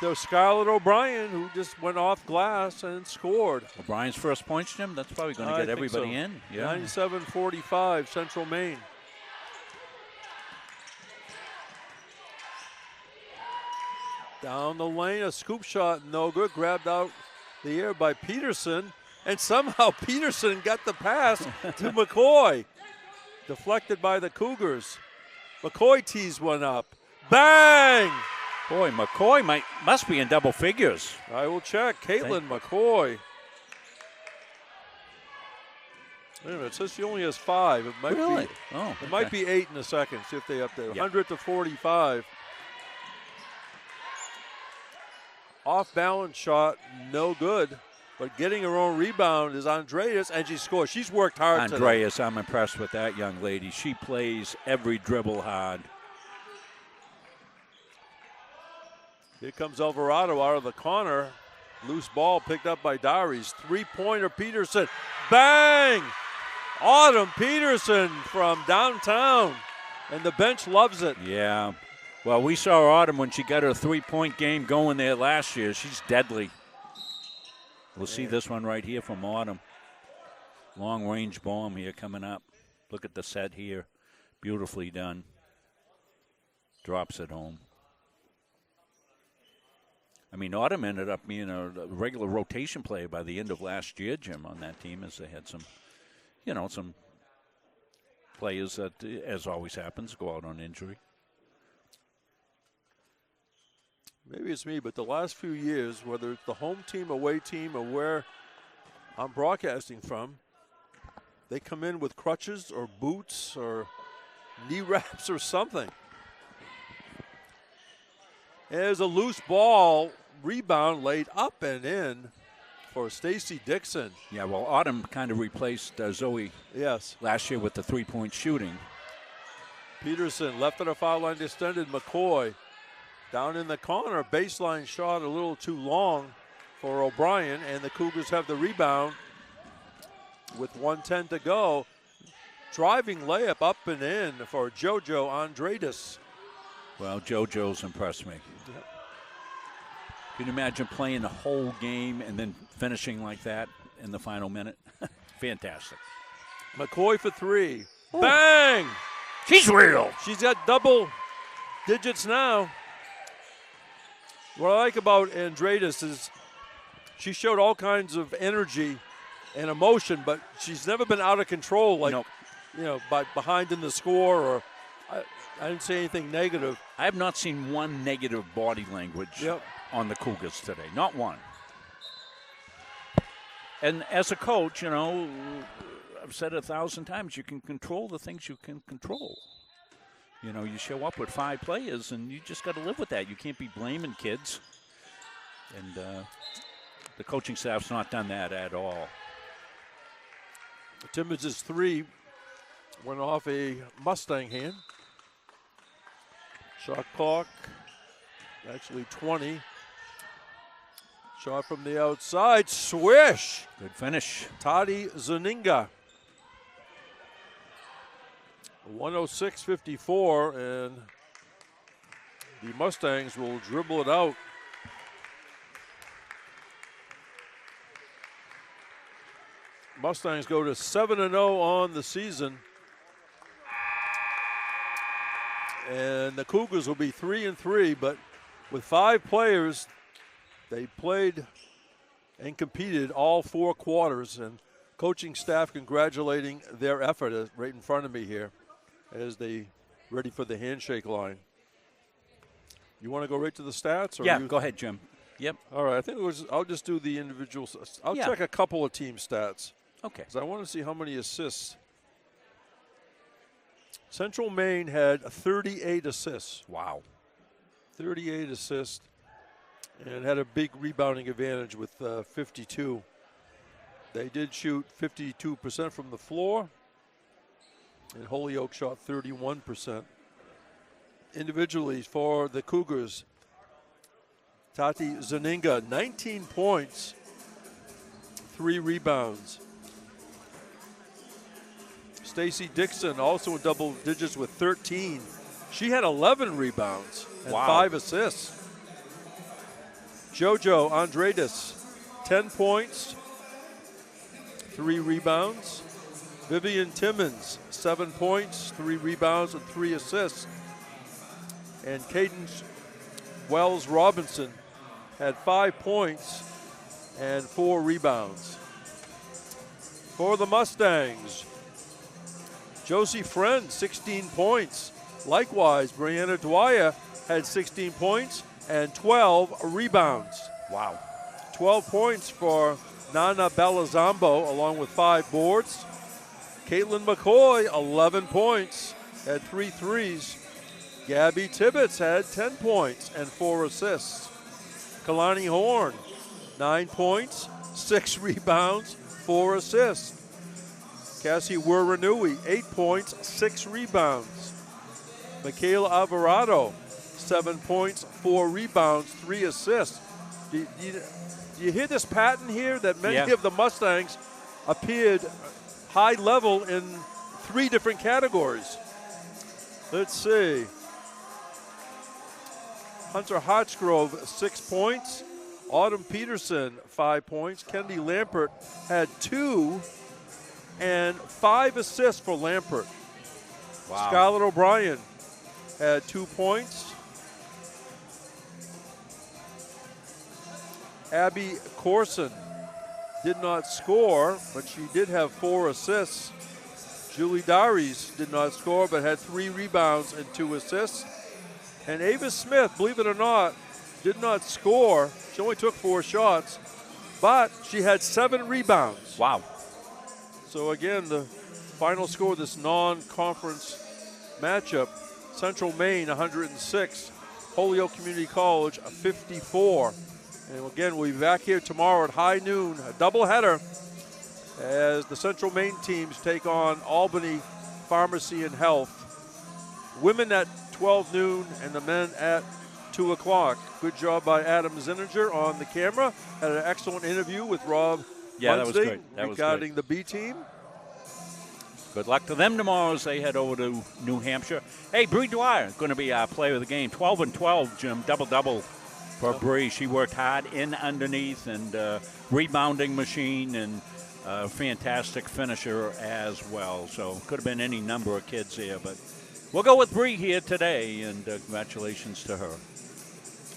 So Scarlett O'Brien, who just went off glass and scored. O'Brien's first points, Jim, that's probably going to get everybody in. Yeah. 97-45, Central Maine. Down the lane, a scoop shot, no good. Grabbed out the air by Peterson. And somehow Peterson got the pass to McCoy. Deflected by the Cougars. McCoy tees one up. Bang! Boy, McCoy must be in double figures. I will check. Caitlin McCoy. Wait a minute, it says she only has 5. It might Really? be. Oh, It might be 8 in a second. See if they update. 100-45. Off balance shot, no good. But getting her own rebound is Andreas, and she scores. She's worked hard today. Andreas, I'm impressed with that young lady. She plays every dribble hard. Here comes Alvarado out of the corner. Loose ball picked up by Dowries. Three-pointer Peterson. Bang! Autumn Peterson from downtown. And the bench loves it. Yeah. Well, we saw Autumn when she got her three-point game going there last year. She's deadly. We'll see this one right here from Autumn. Long-range bomb here coming up. Look at the set here. Beautifully done. Drops it home. I mean, Autumn ended up being a regular rotation player by the end of last year, Jim, on that team, as they had some, some players that, as always happens, go out on injury. Maybe it's me, but the last few years, whether it's the home team, away team, or where I'm broadcasting from, they come in with crutches or boots or knee wraps or something. There's a loose ball, rebound laid up and in for Stacy Dixon. Yeah, well, Autumn kind of replaced Zoe last year with the three-point shooting. Peterson left at a foul line, extended. McCoy down in the corner. Baseline shot a little too long for O'Brien, and the Cougars have the rebound with 1:10 to go. Driving layup up and in for JoJo Andreas. Well, JoJo's impressed me. Yep. Can you imagine playing the whole game and then finishing like that in the final minute? Fantastic. McCoy for 3. Ooh. Bang! She's real. She's got double digits now. What I like about Andreas is she showed all kinds of energy and emotion, but she's never been out of control, like, behind in the score, or I didn't say anything negative. I have not seen one negative body language on the Cougars today. Not one. And as a coach, I've said it 1,000 times, you can control the things you can control. You show up with 5 players, and you just got to live with that. You can't be blaming kids. And the coaching staff's not done that at all. Timmons' 3 went off a Mustang hand. Shot clock, actually 20. Shot from the outside, swish. Good finish. Tati Zuninga. 106-54, and the Mustangs will dribble it out. Mustangs go to 7-0 on the season. And the Cougars will be 3-3, but with 5 players, they played and competed all 4 quarters, and coaching staff congratulating their effort right in front of me here as they ready for the handshake line. You want to go right to the stats? Or Yeah, you? go ahead, Jim. Yep. All right, I think I'll just do the individuals. I'll check a couple of team stats. Okay. Because I want to see how many assists. Central Maine had 38 assists. Wow. 38 assists. And had a big rebounding advantage with 52. They did shoot 52% from the floor. And Holyoke shot 31%. Individually for the Cougars, Tati Zaninga, 19 points, 3 rebounds. Stacy Dixon also in double digits with 13. She had 11 rebounds and 5 assists. JoJo Andredes, 10 points, 3 rebounds. Vivian Timmons, 7 points, 3 rebounds, and 3 assists. And Cadence Wells Robinson had 5 points and 4 rebounds. For the Mustangs, Josie Friend, 16 points. Likewise, Brianna Dwyer had 16 points and 12 rebounds. Wow. 12 points for Nana Belazambo, along with 5 boards. Caitlin McCoy, 11 points, had 3 threes. Gabby Tibbetts had 10 points and 4 assists. Kalani Horn, 9 points, 6 rebounds, 4 assists. Cassie Wuranui, 8 points, 6 rebounds. Michaela Alvarado, 7 points, 4 rebounds, 3 assists. Do you hear this pattern here that many of the Mustangs appeared high level in 3 different categories? Let's see. Hunter Hotchgrove, 6 points. Autumn Peterson, 5 points. Kendi Lampert had 2 and 5 assists for Lampert. Wow. Scarlett O'Brien had 2 points. Abby Corson did not score, but she did have 4 assists. Julie Darius did not score, but had 3 rebounds and 2 assists. And Ava Smith, believe it or not, did not score. She only took 4 shots, but she had 7 rebounds. Wow. So again, the final score of this non-conference matchup, Central Maine 106, Holyoke Community College 54. And again, we'll be back here tomorrow at high noon, a doubleheader, as the Central Maine teams take on Albany Pharmacy and Health. Women at 12 noon and the men at 2 o'clock. Good job by Adam Zinninger on the camera. Had an excellent interview with Rob Munstein regarding the B team. Good luck to them tomorrow as they head over to New Hampshire. Hey, Bree Dwyer going to be our player of the game. 12 and 12, Jim, double-double for Bree. She worked hard in underneath and rebounding machine and fantastic finisher as well. So could have been any number of kids here, but we'll go with Bree here today, and congratulations to her.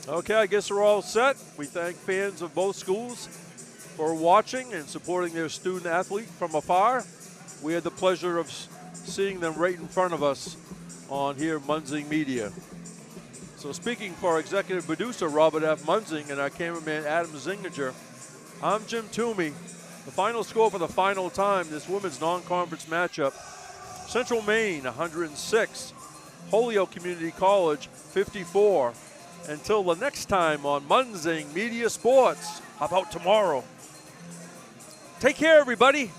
Okay, I guess we're all set. We thank fans of both schools for watching and supporting their student athlete from afar. We had the pleasure of seeing them right in front of us on here, Munzing Media. So speaking for our executive producer, Robert F. Munzing, and our cameraman, Adam Zinninger, I'm Jim Toomey. The final score for the final time, this women's non-conference matchup, Central Maine 106, Holyoke Community College 54. Until the next time on Munzing Media Sports, how about tomorrow? Take care, everybody.